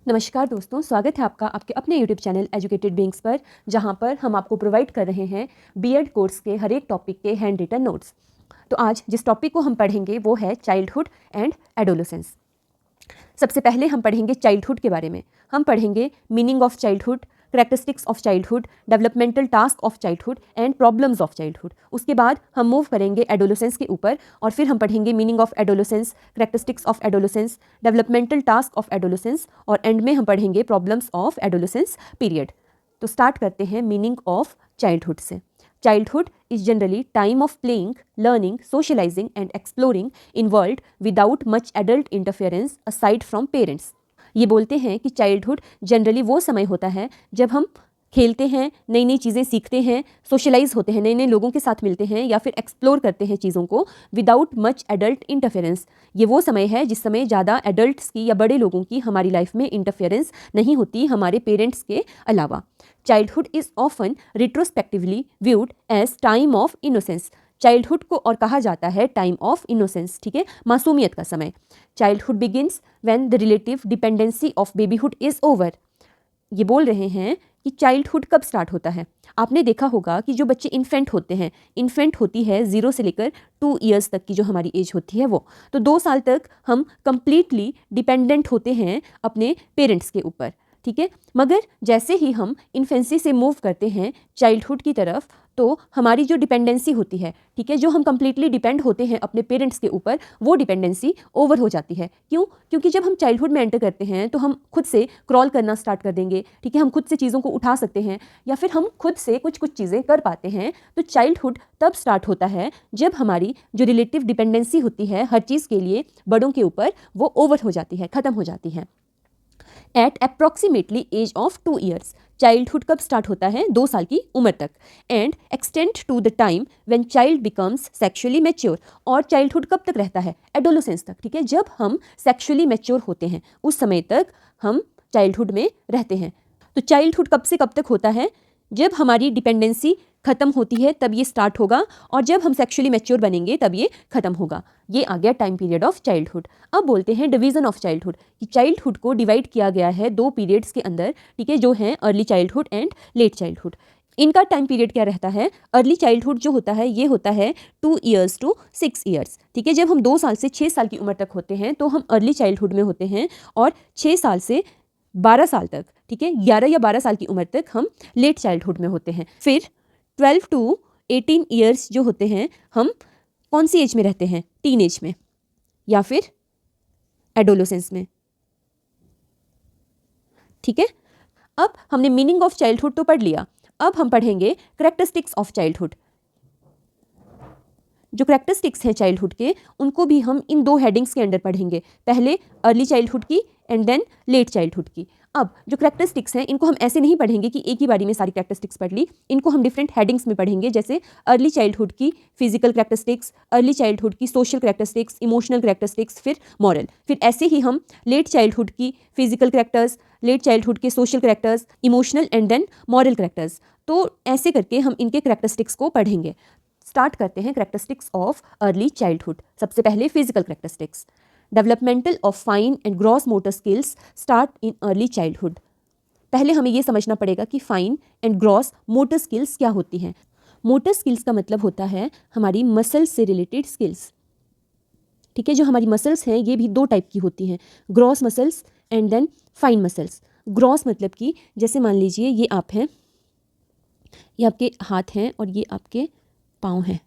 नमस्कार दोस्तों, स्वागत है आपका आपके अपने यूट्यूब चैनल एजुकेटेड बीइंग्स पर, जहां पर हम आपको प्रोवाइड कर रहे हैं बीएड कोर्स के हर एक टॉपिक के हैंड रिटन नोट्स। तो आज जिस टॉपिक को हम पढ़ेंगे वो है चाइल्डहुड एंड एडोलेसेंस। सबसे पहले हम पढ़ेंगे चाइल्डहुड के बारे में। हम पढ़ेंगे meaning of childhood, characteristics of childhood, developmental task of childhood and problems of childhood. उसके बाद हम मूव करेंगे एडोलेसेंस के ऊपर और फिर हम पढ़ेंगे meaning of adolescence, characteristics of adolescence, developmental task of adolescence और एंड में हम पढ़ेंगे प्रॉब्लम्स ऑफ एडोलेसेंस पीरियड। तो स्टार्ट करते हैं मीनिंग ऑफ चाइल्डहुड से। Childhood is generally time of playing, learning, socializing and exploring in world without much adult interference aside from parents। ये बोलते हैं कि चाइल्डहुड जनरली वो समय होता है जब हम खेलते हैं, नई नई चीज़ें सीखते हैं, सोशलाइज होते हैं, नए नए लोगों के साथ मिलते हैं या फिर एक्सप्लोर करते हैं चीज़ों को विदाउट मच एडल्ट इंटरफेरेंस। ये वो समय है जिस समय ज़्यादा एडल्ट्स की या बड़े लोगों की हमारी लाइफ में इंटरफेरेंस नहीं होती हमारे पेरेंट्स के अलावा। Childhood is often retrospectively viewed as time of innocence. Childhood को और कहा जाता है टाइम ऑफ इनोसेंस, ठीक है, मासूमियत का समय। Childhood begins when the relative dependency of babyhood is over. ये बोल रहे हैं कि चाइल्डहुड कब स्टार्ट होता है। आपने देखा होगा कि जो बच्चे इन्फेंट होते हैं, इन्फेंट होती है 0 से लेकर 2 ईयर्स तक की जो हमारी एज होती है वो, तो 2 साल तक हम कंप्लीटली डिपेंडेंट होते हैं अपने पेरेंट्स के ऊपर, ठीक है। मगर जैसे ही हम इन्फेंसी से मूव करते हैं चाइल्डहुड की तरफ, तो हमारी जो डिपेंडेंसी होती है, ठीक है, जो हम कंप्लीटली डिपेंड होते हैं अपने पेरेंट्स के ऊपर, वो डिपेंडेंसी ओवर हो जाती है। क्यों? क्योंकि जब हम चाइल्डहुड में एंटर करते हैं तो हम खुद से क्रॉल करना स्टार्ट कर देंगे, ठीक है, हम खुद से चीज़ों को उठा सकते हैं या फिर हम खुद से कुछ कुछ चीज़ें कर पाते हैं। तो चाइल्डहुड तब स्टार्ट होता है जब हमारी जो रिलेटिव डिपेंडेंसी होती है हर चीज़ के लिए बड़ों के ऊपर, वो ओवर हो जाती है, ख़त्म हो जाती है। At approximately age of 2 years. Childhood कब स्टार्ट होता है? 2 साल की उम्र तक। And extend to the time when child becomes sexually mature. और चाइल्डहुड कब तक रहता है? एडोलेसेंस तक, ठीक है, जब हम सेक्सुअली मैच्योर होते हैं उस समय तक हम चाइल्डहुड में रहते हैं। तो चाइल्डहुड कब से कब तक होता है? जब हमारी डिपेंडेंसी खत्म होती है तब ये स्टार्ट होगा, और जब हम सेक्सुअली मैच्योर बनेंगे तब ये खत्म होगा। ये आ गया टाइम पीरियड ऑफ चाइल्डहुड। अब बोलते हैं डिवीजन ऑफ चाइल्डहुड, कि चाइल्डहुड को डिवाइड किया गया है 2 पीरियड्स के अंदर, ठीक है, जो हैं early childhood and let childhood. इनका टाइम पीरियड क्या रहता है? अर्ली चाइल्डहुड जो होता है ये होता है 2 ईयर्स टू 6 ईयर्स, ठीक है। जब हम 2 साल से 6 साल की उम्र तक होते हैं तो हम अर्ली चाइल्डहुड में होते हैं, और 6 साल से 12 साल तक, ठीक है, 11 या 12 साल की उम्र तक हम लेट चाइल्डहुड में होते हैं। फिर 12 टू 18 ईयर्स जो होते हैं हम कौन सी एज में रहते हैं? टीन एज में या फिर एडोलेसेंस में, ठीक है। अब हमने मीनिंग ऑफ चाइल्डहुड तो पढ़ लिया, अब हम पढ़ेंगे करेक्टरिस्टिक्स ऑफ चाइल्डहुड। जो करेक्टरिस्टिक्स हैं चाइल्डहुड के, उनको भी हम इन 2 हेडिंग्स के अंडर पढ़ेंगे, पहले अर्ली चाइल्डहुड की एंड देन लेट चाइल्डहुड की। अब जो करेक्टरिस्टिक्स हैं इनको हम ऐसे नहीं पढ़ेंगे कि एक ही बारी में सारी करेक्टरिस्टिक्स पढ़ ली, इनको हम डिफरेंट हेडिंग्स में पढ़ेंगे, जैसे अर्ली चाइल्डहुड की फिजिकल करेक्टरिस्टिक्स, अर्ली चाइल्डहुड की सोशल करेक्टरिस्टिक्स, इमोशनल करेक्टरिस्टिक्स, फिर मॉरल। फिर ऐसे ही हम लेट चाइल्डहुड की फिजिकल करेक्टर्स, लेट चाइल्डहुड के social characters, emotional and then moral characters. तो ऐसे करके हम इनके करेक्टरिस्टिक्स को पढ़ेंगे। स्टार्ट करते हैं करेक्टरिस्टिक्स ऑफ अर्ली चाइल्डहुड। सबसे पहले physical characteristics. Developmental of fine and gross motor skills start in early childhood. पहले हमें ये समझना पड़ेगा कि fine and gross motor skills क्या होती हैं। मोटर स्किल्स का मतलब होता है हमारी मसल्स से रिलेटेड स्किल्स, ठीक है। जो हमारी मसल्स हैं ये भी 2 टाइप की होती हैं, gross muscles and then fine muscles. Gross मतलब कि जैसे मान लीजिए ये आप हैं, ये आपके हाथ हैं और ये आपके पाँव हैं,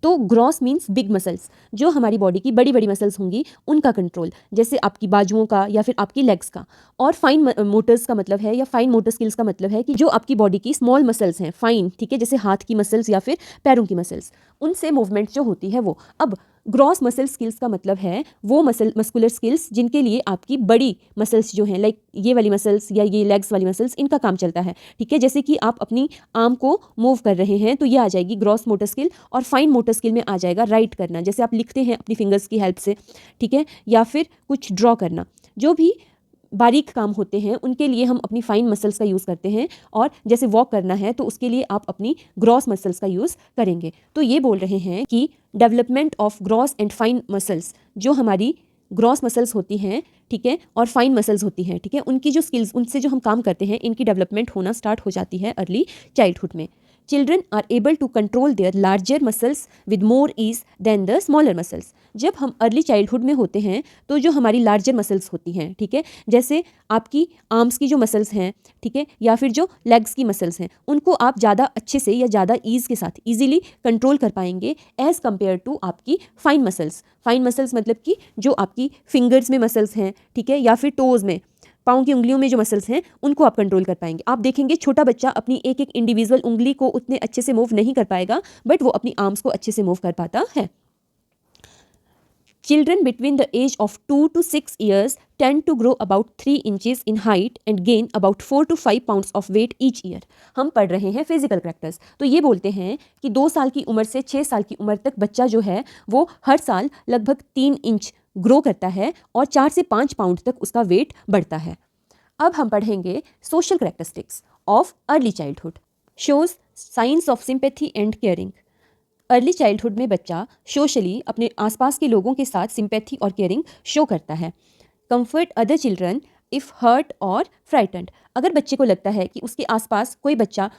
तो ग्रॉस मीन्स बिग मसल्स, जो हमारी बॉडी की बड़ी बड़ी मसल्स होंगी उनका कंट्रोल, जैसे आपकी बाजुओं का या फिर आपकी लेग्स का। और फाइन मोटर्स का मतलब है, या फाइन मोटर स्किल्स का मतलब है कि जो आपकी बॉडी की स्मॉल मसल्स हैं, फाइन, ठीक है, जैसे हाथ की मसल्स या फिर पैरों की मसल्स, उनसे मूवमेंट जो होती है वो। अब ग्रॉस मसल स्किल्स का मतलब है वो मस्कुलर स्किल्स जिनके लिए आपकी बड़ी मसल्स जो हैं, लाइक ये वाली मसल्स या ये लेग्स वाली मसल्स, इनका काम चलता है, ठीक है। जैसे कि आप अपनी आर्म को मूव कर रहे हैं तो ये आ जाएगी ग्रॉस मोटर स्किल, और फाइन मोटर स्किल में आ जाएगा राइट करना, जैसे आप लिखते हैं अपनी फिंगर्स की हेल्प से, ठीक है, या फिर कुछ ड्रॉ करना। जो भी बारीक काम होते हैं उनके लिए हम अपनी फाइन मसल्स का यूज़ करते हैं, और जैसे वॉक करना है तो उसके लिए आप अपनी ग्रॉस मसल्स का यूज़ करेंगे। तो ये बोल रहे हैं कि development of gross and fine muscles, जो हमारी ग्रॉस मसल्स होती हैं, ठीक है, और फाइन मसल्स होती हैं, ठीक है, उनकी जो स्किल्स, उनसे जो हम काम करते हैं, इनकी डेवलपमेंट होना स्टार्ट हो जाती है अर्ली चाइल्डहुड में. Children are able to control their larger muscles with more ease than the smaller muscles. जब हम अर्ली चाइल्डहुड में होते हैं तो जो हमारी लार्जर मसल्स होती हैं, ठीक है, जैसे आपकी आर्म्स की जो मसल्स हैं, ठीक है, या फिर जो लेग्स की मसल्स हैं, उनको आप ज़्यादा अच्छे से या ज़्यादा ईज़ के साथ ईजिली कंट्रोल कर पाएंगे एज़ कम्पेयर टू आपकी फाइन मसल्स. फाइन मसल्स मतलब कि जो आपकी फिंगर्स में मसल्स हैं, ठीक है, या फिर टोज़ में, पाँव की उंगलियों में जो मसल्स हैं, उनको आप कंट्रोल कर पाएंगे. आप देखेंगे छोटा बच्चा अपनी एक एक इंडिविजुअल उंगली को उतने अच्छे से मूव नहीं कर पाएगा, बट वो अपनी आर्म्स को अच्छे से मूव कर पाता है. Children between the age of 2 to 6 years tend to grow about 3 inches in height and gain about 4 to 5 pounds of weight each year. हम पढ़ रहे हैं फिजिकल करेक्टर्स. तो ये बोलते हैं कि 2 साल की उम्र से 6 साल की उम्र तक बच्चा जो है वो हर साल लगभग 3 इंच ग्रो करता है और 4 से 5 पाउंड तक उसका वेट बढ़ता है. अब हम पढ़ेंगे social characteristics of early childhood. Shows science of sympathy and caring. Early childhood में बच्चा सोशली अपने आसपास के लोगों के साथ सिंपैथी और केयरिंग शो करता है. Comfort other children if hurt or frightened. अगर बच्चे को लगता है कि उसके आसपास कोई बच्चा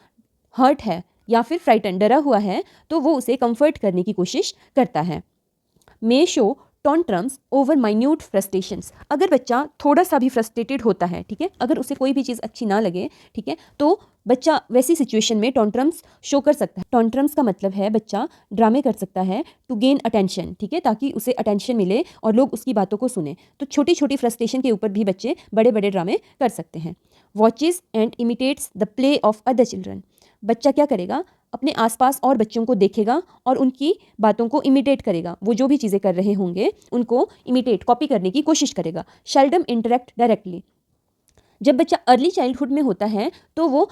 हर्ट है या फिर फ्राइटन, डरा हुआ है, तो वो उसे कंफर्ट करने की कोशिश करता है. मे शो टॉन्ट्रम्स ओवर माइन्यूट फ्रस्ट्रेशंस. अगर बच्चा थोड़ा सा भी फ्रस्ट्रेटेड होता है, ठीक है, अगर उसे कोई भी चीज़ अच्छी ना लगे, ठीक है, तो बच्चा वैसी सिचुएशन में टॉन्ट्रम्स शो कर सकता है. टॉन्ट्रम्स का मतलब है बच्चा ड्रामे कर सकता है टू गेन अटेंशन, ठीक है, ताकि उसे अटेंशन मिले और लोग उसकी बातों को सुने. तो छोटी छोटी फ्रस्ट्रेशन के ऊपर भी बच्चे बड़े बड़े ड्रामे कर सकते हैं. Watches and imitates the play of other children. बच्चा क्या करेगा, अपने आसपास और बच्चों को देखेगा और उनकी बातों को इमिटेट करेगा. वो जो भी चीज़ें कर रहे होंगे उनको इमिटेट, कॉपी करने की कोशिश करेगा. Seldom interact directly. जब बच्चा अर्ली चाइल्डहुड में होता है तो वो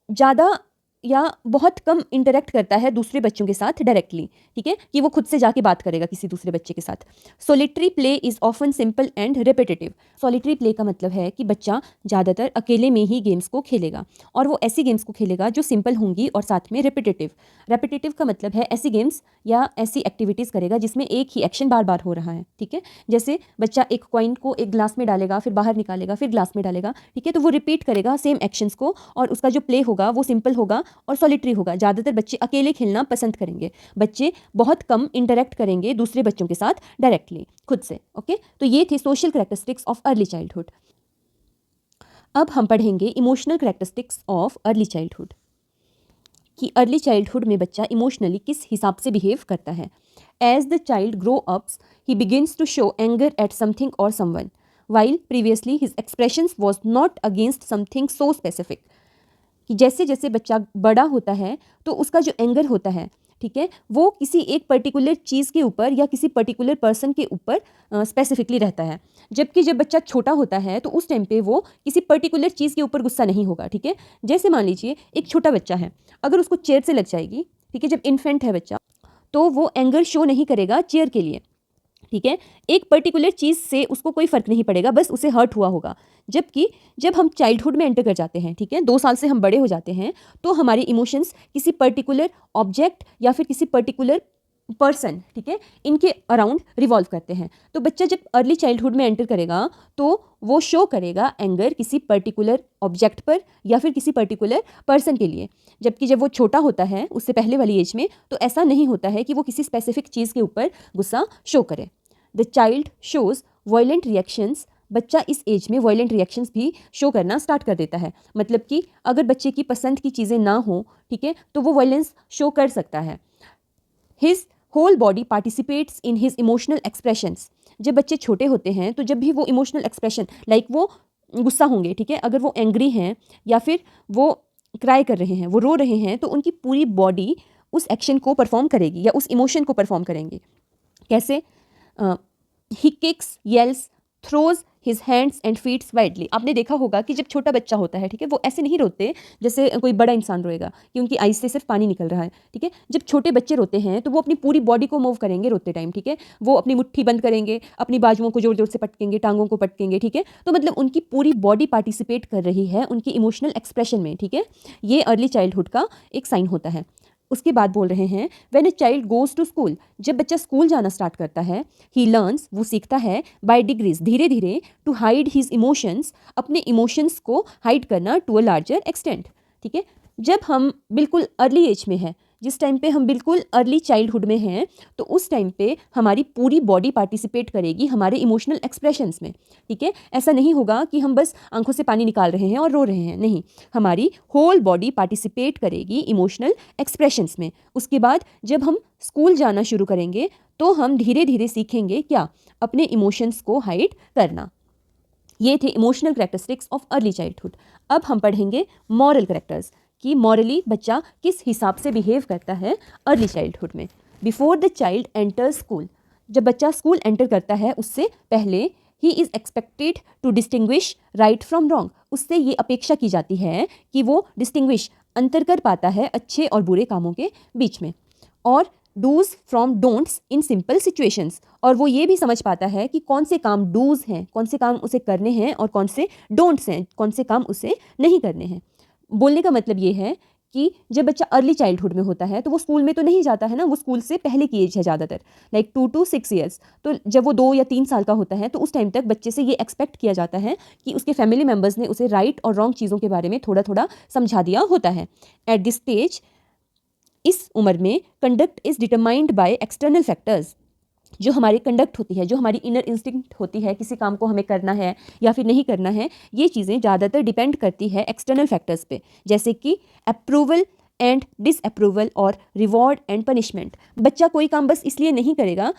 ज़्यादा या बहुत कम इंटरेक्ट करता है दूसरे बच्चों के साथ डायरेक्टली, ठीक है, कि वो खुद से जाके बात करेगा किसी दूसरे बच्चे के साथ. Solitary play is often simple and repetitive. Solitary play का मतलब है कि बच्चा ज़्यादातर अकेले में ही गेम्स को खेलेगा और वो ऐसी गेम्स को खेलेगा जो सिंपल होंगी और साथ में रिपीटेटिव. रेपिटेटिव का मतलब है ऐसी गेम्स या ऐसी एक्टिविटीज़ करेगा जिसमें एक ही एक्शन बार बार हो रहा है, ठीक है. जैसे बच्चा एक कॉइन को एक ग्लास में डालेगा, फिर बाहर निकालेगा, फिर ग्लास में डालेगा, ठीक है, तो वो रिपीट करेगा सेम एक्शंस को और उसका जो प्ले होगा वो सिंपल होगा और सॉलिटरी होगा. ज़्यादातर बच्चे अकेले खेलना पसंद करेंगे. बच्चे बहुत कम इंटरेक्ट करेंगे दूसरे बच्चों के साथ डायरेक्टली, खुद से. ओके, तो ये थे social characteristics of early childhood. अब हम पढ़ेंगे emotional characteristics of early childhood, कि अर्ली चाइल्डहुड में बच्चा इमोशनली किस हिसाब से बिहेव करता है. As the child grow ups he begins to show anger at something or someone while previously his expressions was not against something so specific. कि जैसे जैसे बच्चा बड़ा होता है तो उसका जो एंगर होता है, ठीक है, वो किसी एक पर्टिकुलर चीज़ के ऊपर या किसी पर्टिकुलर पर्सन के ऊपर स्पेसिफिकली रहता है. जबकि जब बच्चा छोटा होता है तो उस टाइम पे वो किसी पर्टिकुलर चीज़ के ऊपर गुस्सा नहीं होगा, ठीक है. जैसे मान लीजिए एक छोटा बच्चा है, अगर उसको चेयर से लग जाएगी, ठीक है, जब इन्फेंट है बच्चा, तो वो एंगर शो नहीं करेगा चेयर के लिए, ठीक है. एक पर्टिकुलर चीज़ से उसको कोई फ़र्क नहीं पड़ेगा, बस उसे हर्ट हुआ होगा. जबकि जब हम चाइल्डहुड में एंटर कर जाते हैं, ठीक है, 2 साल से हम बड़े हो जाते हैं, तो हमारे इमोशंस किसी पर्टिकुलर ऑब्जेक्ट या फिर किसी पर्टिकुलर पर्सन, ठीक है, इनके अराउंड रिवॉल्व करते हैं. तो बच्चा जब अर्ली चाइल्डहुड में एंटर करेगा तो वो शो करेगा एंगर किसी पर्टिकुलर ऑब्जेक्ट पर या फिर किसी पर्टिकुलर पर्सन के लिए. जबकि जब वो छोटा होता है, उससे पहले वाली एज में, तो ऐसा नहीं होता है कि वो किसी स्पेसिफिक चीज़ के ऊपर गुस्सा शो करे. The child shows violent reactions. बच्चा इस एज में वायलेंट रिएक्शंस भी शो करना स्टार्ट कर देता है. मतलब कि अगर बच्चे की पसंद की चीज़ें ना हो, ठीक है, तो वो वायलेंस शो कर सकता है. His whole body participates in his emotional expressions. जब बच्चे छोटे होते हैं तो जब भी वो इमोशनल एक्सप्रेशन, लाइक वो गुस्सा होंगे, ठीक है, अगर वो एंग्री हैं या फिर वो क्राई कर रहे हैं, वो रो रहे हैं, तो उनकी पूरी बॉडी उस एक्शन को परफॉर्म करेगी या उस इमोशन को परफॉर्म करेंगे. कैसे? He kicks, yells, throws his hands and feets widely. आपने देखा होगा कि जब छोटा बच्चा होता है, ठीक है, वो ऐसे नहीं रोते जैसे कोई बड़ा इंसान रोएगा कि उनकी आईज से सिर्फ पानी निकल रहा है, ठीक है. जब छोटे बच्चे रोते हैं तो वो अपनी पूरी बॉडी को मूव करेंगे रोते टाइम, ठीक है. वो अपनी मुट्ठी बंद करेंगे, अपनी बाजुओं को जोर जोर से पटकेंगे, टांगों को पटकेंगे, ठीक है. तो मतलब उनकी पूरी बॉडी पार्टिसिपेट कर रही है उनकी इमोशनल एक्सप्रेशन में, ठीक है. ये अर्ली चाइल्डहुड का एक साइन होता है. उसके बाद बोल रहे हैं when a child goes to school, जब बच्चा स्कूल जाना स्टार्ट करता है, ही लर्न्स, वो सीखता है, बाय डिग्रीज, धीरे धीरे, टू हाइड हिज इमोशंस, अपने इमोशंस को हाइड करना, टू अ लार्जर एक्सटेंट। ठीक है, जब हम बिल्कुल अर्ली एज में हैं, जिस टाइम पे हम बिल्कुल अर्ली चाइल्डहुड में हैं, तो उस टाइम पे हमारी पूरी बॉडी पार्टिसिपेट करेगी हमारे इमोशनल एक्सप्रेशंस में। ठीक है, ऐसा नहीं होगा कि हम बस आंखों से पानी निकाल रहे हैं और रो रहे हैं, नहीं, हमारी होल बॉडी पार्टिसिपेट करेगी इमोशनल एक्सप्रेशंस में। उसके बाद जब हम स्कूल जाना शुरू करेंगे तो हम धीरे धीरे सीखेंगे क्या, अपने इमोशंस को हाइड करना। ये थे emotional characteristics of early childhood. अब हम पढ़ेंगे मॉरल कैरेक्टर्स, कि मॉरली बच्चा किस हिसाब से बिहेव करता है अर्ली चाइल्डहुड में। Before the child enter school, जब बच्चा स्कूल एंटर करता है उससे पहले ही is expected to distinguish right from wrong, उससे ये अपेक्षा की जाती है कि वो डिस्टिंग्विश, अंतर कर पाता है अच्छे और बुरे कामों के बीच में, और dos from don'ts in simple situations, और वो ये भी समझ पाता है कि कौन से काम डूज हैं, कौन से काम उसे करने हैं, और कौन से डोंट्स हैं, कौन से काम उसे नहीं करने हैं। बोलने का मतलब ये है कि जब बच्चा अर्ली चाइल्डहुड में होता है तो वो स्कूल में तो नहीं जाता है ना, वो स्कूल से पहले की एज है ज़्यादातर, लाइक 2 to 6 ईयर्स। तो जब वो 2 या 3 साल का होता है तो उस टाइम तक बच्चे से ये एक्सपेक्ट किया जाता है कि उसके फैमिली मेम्बर्स ने उसे राइट और रॉन्ग चीज़ों के बारे में थोड़ा थोड़ा समझा दिया होता है। एट दिस स्टेज, इस उम्र में conduct is determined by external factors, जो हमारी कंडक्ट होती है, जो हमारी इनर इंस्टिंक्ट होती है, किसी काम को हमें करना है या फिर नहीं करना है, ये चीज़ें ज़्यादातर डिपेंड करती है एक्सटर्नल फैक्टर्स पे, जैसे कि अप्रूवल एंड डिसअप्रूवल और रिवॉर्ड एंड पनिशमेंट। बच्चा कोई काम बस इसलिए नहीं करेगा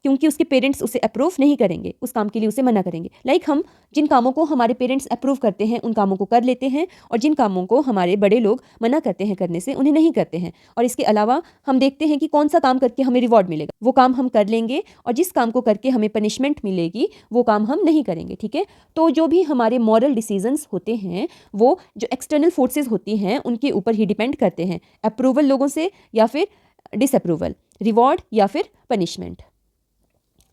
क्योंकि उसके पेरेंट्स उसे अप्रूव नहीं करेंगे, उस काम के लिए उसे मना करेंगे। लाइक हम जिन कामों को हमारे पेरेंट्स अप्रूव करते हैं उन कामों को कर लेते हैं, और जिन कामों को हमारे बड़े लोग मना करते हैं करने से उन्हें नहीं करते हैं। और इसके अलावा हम देखते हैं कि कौन सा काम करके हमें रिवॉर्ड मिलेगा, वो काम हम कर लेंगे, और जिस काम को करके हमें पनिशमेंट मिलेगी वो काम हम नहीं करेंगे। ठीक है, तो जो भी हमारे मॉरल डिसीजंस होते हैं वो जो एक्सटर्नल फोर्सेज होती हैं उनके ऊपर ही डिपेंड करते हैं, अप्रूवल लोगों से या फिर डिसअप्रूवल, रिवॉर्ड या फिर पनिशमेंट।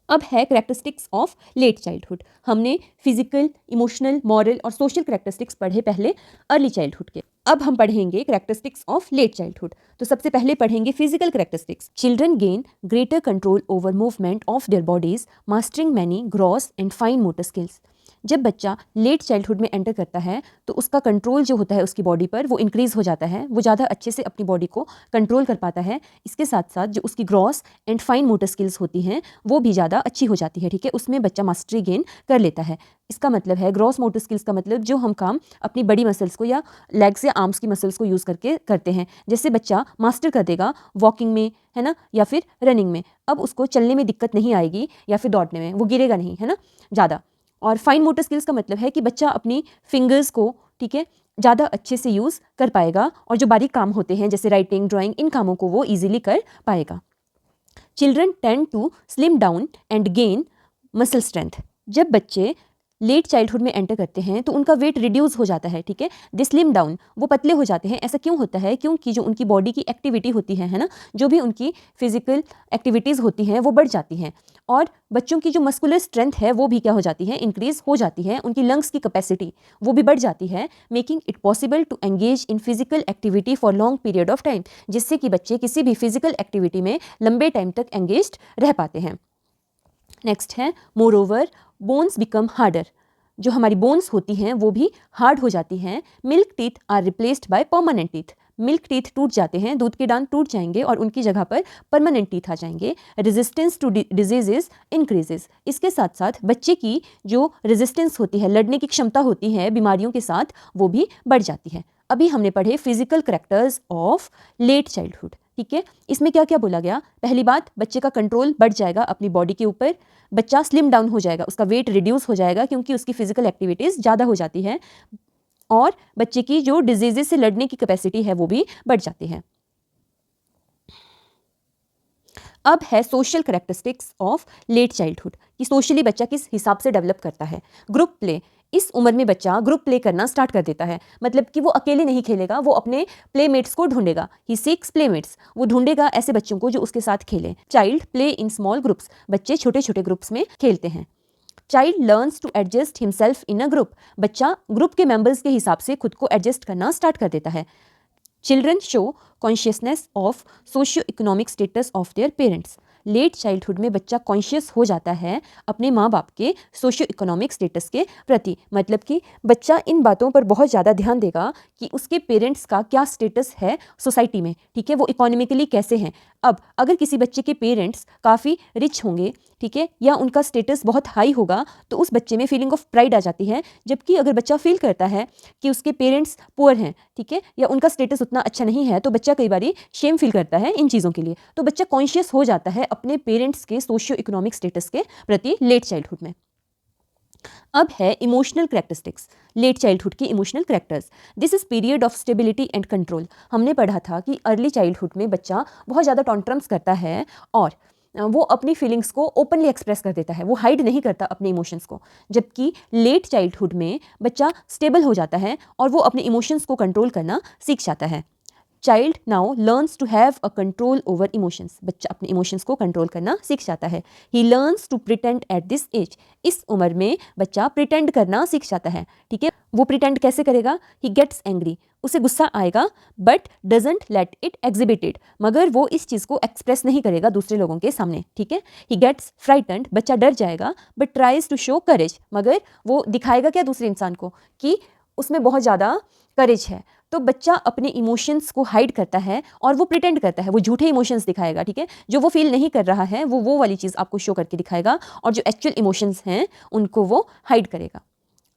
अब है कैरेक्टरिस्टिक्स ऑफ लेट चाइल्डहुड। हमने फिजिकल, इमोशनल, मॉरल और सोशल कैरेक्टरिस्टिक्स पढ़े पहले अर्ली चाइल्डहुड के। अब हम पढ़ेंगे कैरेक्टरिस्टिक्स ऑफ लेट चाइल्डहुड। तो सबसे पहले पढ़ेंगे physical characteristics. Children gain greater control over movement of their bodies, mastering many gross and fine motor skills. जब बच्चा लेट चाइल्डहुड में एंटर करता है तो उसका कंट्रोल जो होता है उसकी बॉडी पर वो इंक्रीज़ हो जाता है, वो ज़्यादा अच्छे से अपनी बॉडी को कंट्रोल कर पाता है। इसके साथ साथ जो उसकी gross and fine motor skills होती हैं वो भी ज़्यादा अच्छी हो जाती है। ठीक है, उसमें बच्चा मास्टरी गेन कर लेता है। इसका मतलब है ग्रॉस मोटर स्किल्स का मतलब जो हम काम अपनी बड़ी मसल्स को या लेग्स या आर्म्स की मसल्स को यूज़ करके करते हैं, जैसे बच्चा मास्टर कर देगा वॉकिंग में, है ना, या फिर रनिंग में। अब उसको चलने में दिक्कत नहीं आएगी या फिर दौड़ने में, वो गिरेगा नहीं, है ना, ज़्यादा। और फाइन मोटर स्किल्स का मतलब है कि बच्चा अपनी फिंगर्स को, ठीक है, ज़्यादा अच्छे से यूज़ कर पाएगा, और जो बारीक काम होते हैं जैसे राइटिंग, ड्राइंग, इन कामों को वो ईजिली कर पाएगा। Children tend to slim down and gain muscle strength. जब बच्चे लेट चाइल्डहुड में एंटर करते हैं तो उनका वेट रिड्यूस हो जाता है। ठीक है, दे स्लिम डाउन, वो पतले हो जाते हैं। ऐसा क्यों होता है? क्योंकि जो उनकी बॉडी की एक्टिविटी होती है ना, जो भी उनकी फिजिकल एक्टिविटीज़ होती हैं वो बढ़ जाती हैं, और बच्चों की जो मस्कुलर स्ट्रेंथ है वो भी क्या हो जाती है, इंक्रीज हो जाती है। उनकी लंग्स की कैपेसिटी वो भी बढ़ जाती है, making it possible to engage in physical activity for long period of time, जिससे कि बच्चे किसी भी फिजिकल एक्टिविटी में लंबे टाइम तक एंगेज्ड रह पाते हैं। नेक्स्ट है more over bones become harder. जो हमारी बोन्स होती हैं वो भी हार्ड हो जाती हैं। Milk teeth are replaced by permanent teeth. Milk teeth टूट जाते हैं, दूध के दांत टूट जाएंगे और उनकी जगह पर परमानेंट टीथ आ जाएंगे। Resistance to diseases increases. इसके साथ साथ बच्चे की जो रेजिस्टेंस होती है, लड़ने की क्षमता होती है बीमारियों के साथ, वो भी बढ़ जाती है। अभी हमने पढ़े physical characters of late childhood. ठीक है, इसमें क्या क्या बोला गया? पहली बात, बच्चे का कंट्रोल बढ़ जाएगा अपनी बॉडी के ऊपर, बच्चा स्लिम डाउन हो जाएगा, उसका वेट रिड्यूस हो जाएगा क्योंकि उसकी फिजिकल एक्टिविटीज़ ज़्यादा हो जाती है, और बच्चे की जो डिजीजेस से लड़ने की कैपेसिटी है वो भी बढ़ जाती है। अब है social characteristics of late childhood, कि सोशली बच्चा किस हिसाब से डेवलप करता है। ग्रुप प्ले, इस उम्र में बच्चा ग्रुप प्ले करना स्टार्ट कर देता है, मतलब कि वो अकेले नहीं खेलेगा, वो अपने प्लेमेट्स को ढूंढेगा। ही सीक्स प्लेमेट्स, वो ढूंढेगा ऐसे बच्चों को जो उसके साथ खेलें। Child play in small groups, बच्चे छोटे छोटे ग्रुप्स में खेलते हैं। Child learns to adjust himself in a group, बच्चा ग्रुप के मेंबर्स के हिसाब से खुद को एडजस्ट करना स्टार्ट कर देता है। Children show consciousness of socio economic status of their parents. Late childhood में बच्चा कॉन्शियस हो जाता है अपने माँ बाप के सोशियो इकोनॉमिक स्टेटस के प्रति, मतलब कि बच्चा इन बातों पर बहुत ज़्यादा ध्यान देगा कि उसके पेरेंट्स का क्या स्टेटस है सोसाइटी में, ठीक है, वो इकोनॉमिकली कैसे हैं। अब अगर किसी बच्चे के पेरेंट्स काफ़ी रिच होंगे, ठीक है, या उनका स्टेटस बहुत हाई होगा, तो उस बच्चे में फीलिंग ऑफ प्राइड आ जाती है। जबकि अगर बच्चा फील करता है कि उसके पेरेंट्स पुअर हैं, ठीक है, या उनका स्टेटस उतना अच्छा नहीं है, तो बच्चा कई बार शेम फील करता है इन चीज़ों के लिए। तो बच्चा कॉन्शियस हो जाता है अपने पेरेंट्स के सोशियो इकोनॉमिक स्टेटस के प्रति लेट चाइल्डहुड में। अब है इमोशनल करेक्टरिस्टिक्स, लेट चाइल्डहुड की emotional characters. This is period of stability and control. हमने पढ़ा था कि अर्ली चाइल्डहुड में बच्चा बहुत ज़्यादा टॉन्ट्रम्स करता है और वो अपनी फीलिंग्स को ओपनली एक्सप्रेस कर देता है, वो हाइड नहीं करता अपने इमोशंस को। जबकि लेट चाइल्डहुड में बच्चा स्टेबल हो जाता है और वो अपने इमोशंस को कंट्रोल करना सीख जाता है। Child now learns to have a control over emotions. बच्चा अपने इमोशंस को कंट्रोल करना सीख जाता है। He learns to pretend at this age. इस उम्र में बच्चा प्रिटेंड करना सीख जाता है, ठीक है। वो प्रिटेंड कैसे करेगा? ही गेट्स एंग्री, उसे गुस्सा आएगा, but doesn't let it exhibited, मगर वो इस चीज़ को एक्सप्रेस नहीं करेगा दूसरे लोगों के सामने, ठीक है। ही गेट्स फ्राइटन्ड, बच्चा डर जाएगा, बट ट्राइज टू शो करेज, मगर वो दिखाएगा क्या दूसरे इंसान को कि उसमें बहुत ज़्यादा करेज है। तो बच्चा अपने इमोशंस को हाइड करता है और वो प्रिटेंड करता है, वो झूठे इमोशंस दिखाएगा, ठीक है। जो वो फील नहीं कर रहा है वो वाली चीज़ आपको शो करके दिखाएगा, और जो एक्चुअल इमोशंस हैं उनको वो हाइड करेगा।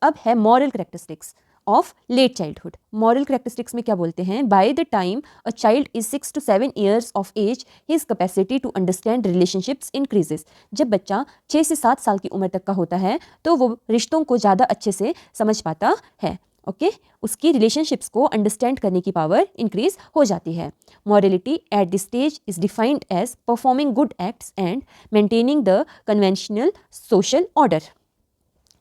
अब है moral characteristics of late childhood. Moral characteristics में क्या बोलते हैं? By the time a child is 6 to 7 years of age, his capacity to understand relationships increases. जब बच्चा 6 से 7 साल की उम्र तक का होता है तो वो रिश्तों को ज़्यादा अच्छे से समझ पाता है, ओके। उसकी रिलेशनशिप्स को अंडरस्टैंड करने की पावर इंक्रीज हो जाती है। Morality at this stage is defined as performing good acts and maintaining the conventional social order.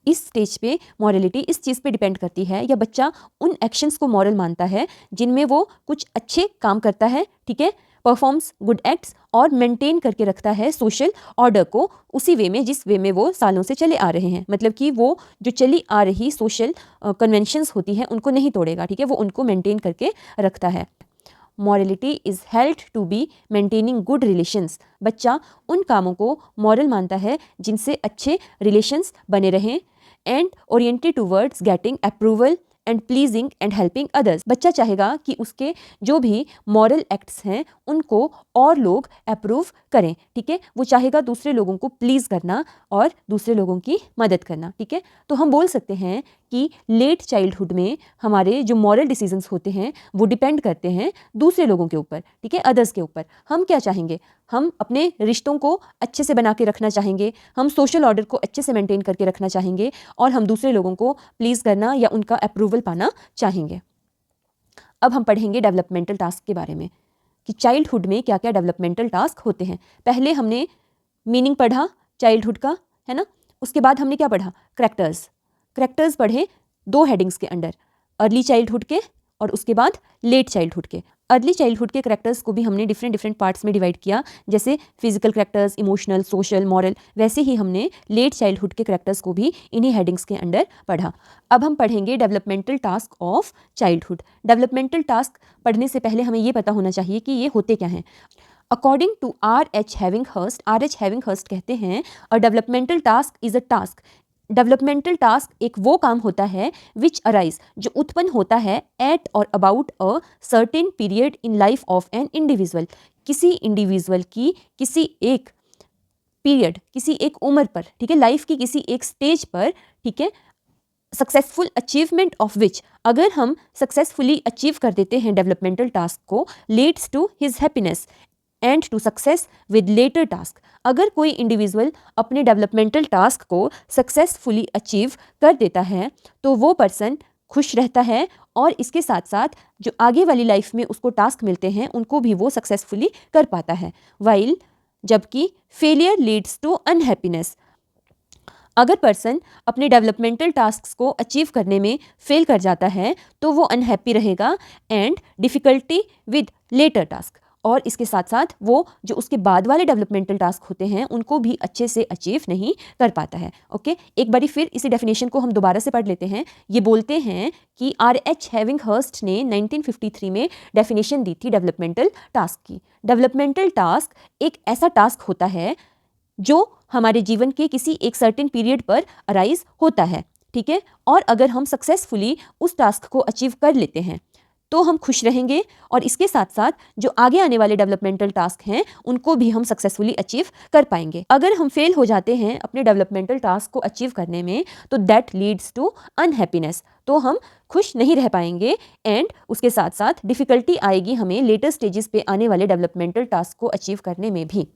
इस स्टेज पे मॉरलिटी इस चीज़ पे डिपेंड करती है, या बच्चा उन एक्शंस को मॉरल मानता है जिनमें वो कुछ अच्छे काम करता है, ठीक है, परफॉर्म्स गुड एक्ट्स और मेंटेन करके रखता है सोशल ऑर्डर को उसी वे में जिस वे में वो सालों से चले आ रहे हैं। मतलब कि वो जो चली आ रही सोशल कन्वेंशंस होती हैं उनको नहीं तोड़ेगा, ठीक है, वो उनको मेंटेन करके रखता है। Morality is held to be maintaining good relations. बच्चा उन कामों को मॉरल मानता है जिनसे अच्छे रिलेशंस बने रहें, and oriented towards getting approval and pleasing and helping others. बच्चा चाहेगा कि उसके जो भी मॉरल एक्ट्स हैं उनको और लोग अप्रूव करें, ठीक है। वो चाहेगा दूसरे लोगों को प्लीज़ करना और दूसरे लोगों की मदद करना, ठीक है। तो हम बोल सकते हैं कि लेट चाइल्डहुड में हमारे जो मॉरल डिसीजंस होते हैं वो डिपेंड करते हैं दूसरे लोगों के ऊपर, ठीक है, अदर्स के ऊपर। हम क्या चाहेंगे? हम अपने रिश्तों को अच्छे से बना के रखना चाहेंगे, हम सोशल ऑर्डर को अच्छे से मेंटेन करके रखना चाहेंगे, और हम दूसरे लोगों को प्लीज़ करना या उनका अप्रूवल पाना चाहेंगे। अब हम पढ़ेंगे डेवलपमेंटल टास्क के बारे में कि चाइल्डहुड में क्या क्या डेवलपमेंटल टास्क होते हैं। पहले हमने मीनिंग पढ़ा चाइल्डहुड का, है ना। उसके बाद हमने क्या पढ़ा? करेक्टर्स पढ़े 2 हेडिंग्स के अंडर, अर्ली चाइल्डहुड के और उसके बाद लेट चाइल्डहुड के। अर्ली चाइल्डहुड के करेक्टर्स को भी हमने डिफरेंट पार्ट्स में डिवाइड किया, जैसे physical characters, emotional, social, moral. वैसे ही हमने लेट चाइल्डहुड के करेक्टर्स को भी इन्हीं हेडिंग्स के अंडर पढ़ा। अब हम पढ़ेंगे developmental task of childhood. Developmental task पढ़ने से पहले हमें ये पता होना चाहिए कि ये होते क्या हैं। According to R.H. हैविंगहर्स्ट कहते हैं, a developmental task is a task. Developmental task एक वो काम होता है विच अराइज, जो उत्पन्न होता है एट और about a certain period in life of an individual. किसी इंडिविजुअल की किसी एक पीरियड, किसी एक उम्र पर, ठीक है, लाइफ की किसी एक स्टेज पर, ठीक है, सक्सेसफुल अचीवमेंट ऑफ विच, अगर हम सक्सेसफुली अचीव कर देते हैं डेवलपमेंटल टास्क को, leads to his happiness and to success with later task. अगर कोई इंडिविजुअल अपने डेवलपमेंटल टास्क को सक्सेसफुली अचीव कर देता है तो वो पर्सन खुश रहता है, और इसके साथ साथ जो आगे वाली लाइफ में उसको टास्क मिलते हैं उनको भी वो सक्सेसफुली कर पाता है। वाइल जबकि फेलियर लीड्स टू अनहैप्पीनेस। अगर पर्सन अपने डेवलपमेंटल टास्क को अचीव करने में फेल कर जाता है तो वो अनहैप्पी रहेगा, and difficulty with later task. और इसके साथ साथ वो जो उसके बाद वाले डेवलपमेंटल टास्क होते हैं उनको भी अच्छे से अचीव नहीं कर पाता है। ओके, एक बारी फिर इसी डेफिनेशन को हम दोबारा से पढ़ लेते हैं। ये बोलते हैं कि R.H. हैविंगहर्स्ट ने 1953 में डेफिनेशन दी थी डेवलपमेंटल टास्क की। डेवलपमेंटल टास्क एक ऐसा टास्क होता है जो हमारे जीवन के किसी एक सर्टेन पीरियड पर अराइज होता है, ठीक है, और अगर हम सक्सेसफुली उस टास्क को अचीव कर लेते हैं तो हम खुश रहेंगे, और इसके साथ साथ जो आगे आने वाले डेवलपमेंटल टास्क हैं उनको भी हम सक्सेसफुली अचीव कर पाएंगे। अगर हम फेल हो जाते हैं अपने डेवलपमेंटल टास्क को अचीव करने में तो दैट लीड्स टू अनहैप्पीनेस, तो हम खुश नहीं रह पाएंगे एंड उसके साथ साथ डिफिकल्टी आएगी हमें लेटर स्टेजेस पे आने वाले डेवलपमेंटल टास्क को अचीव करने में भी।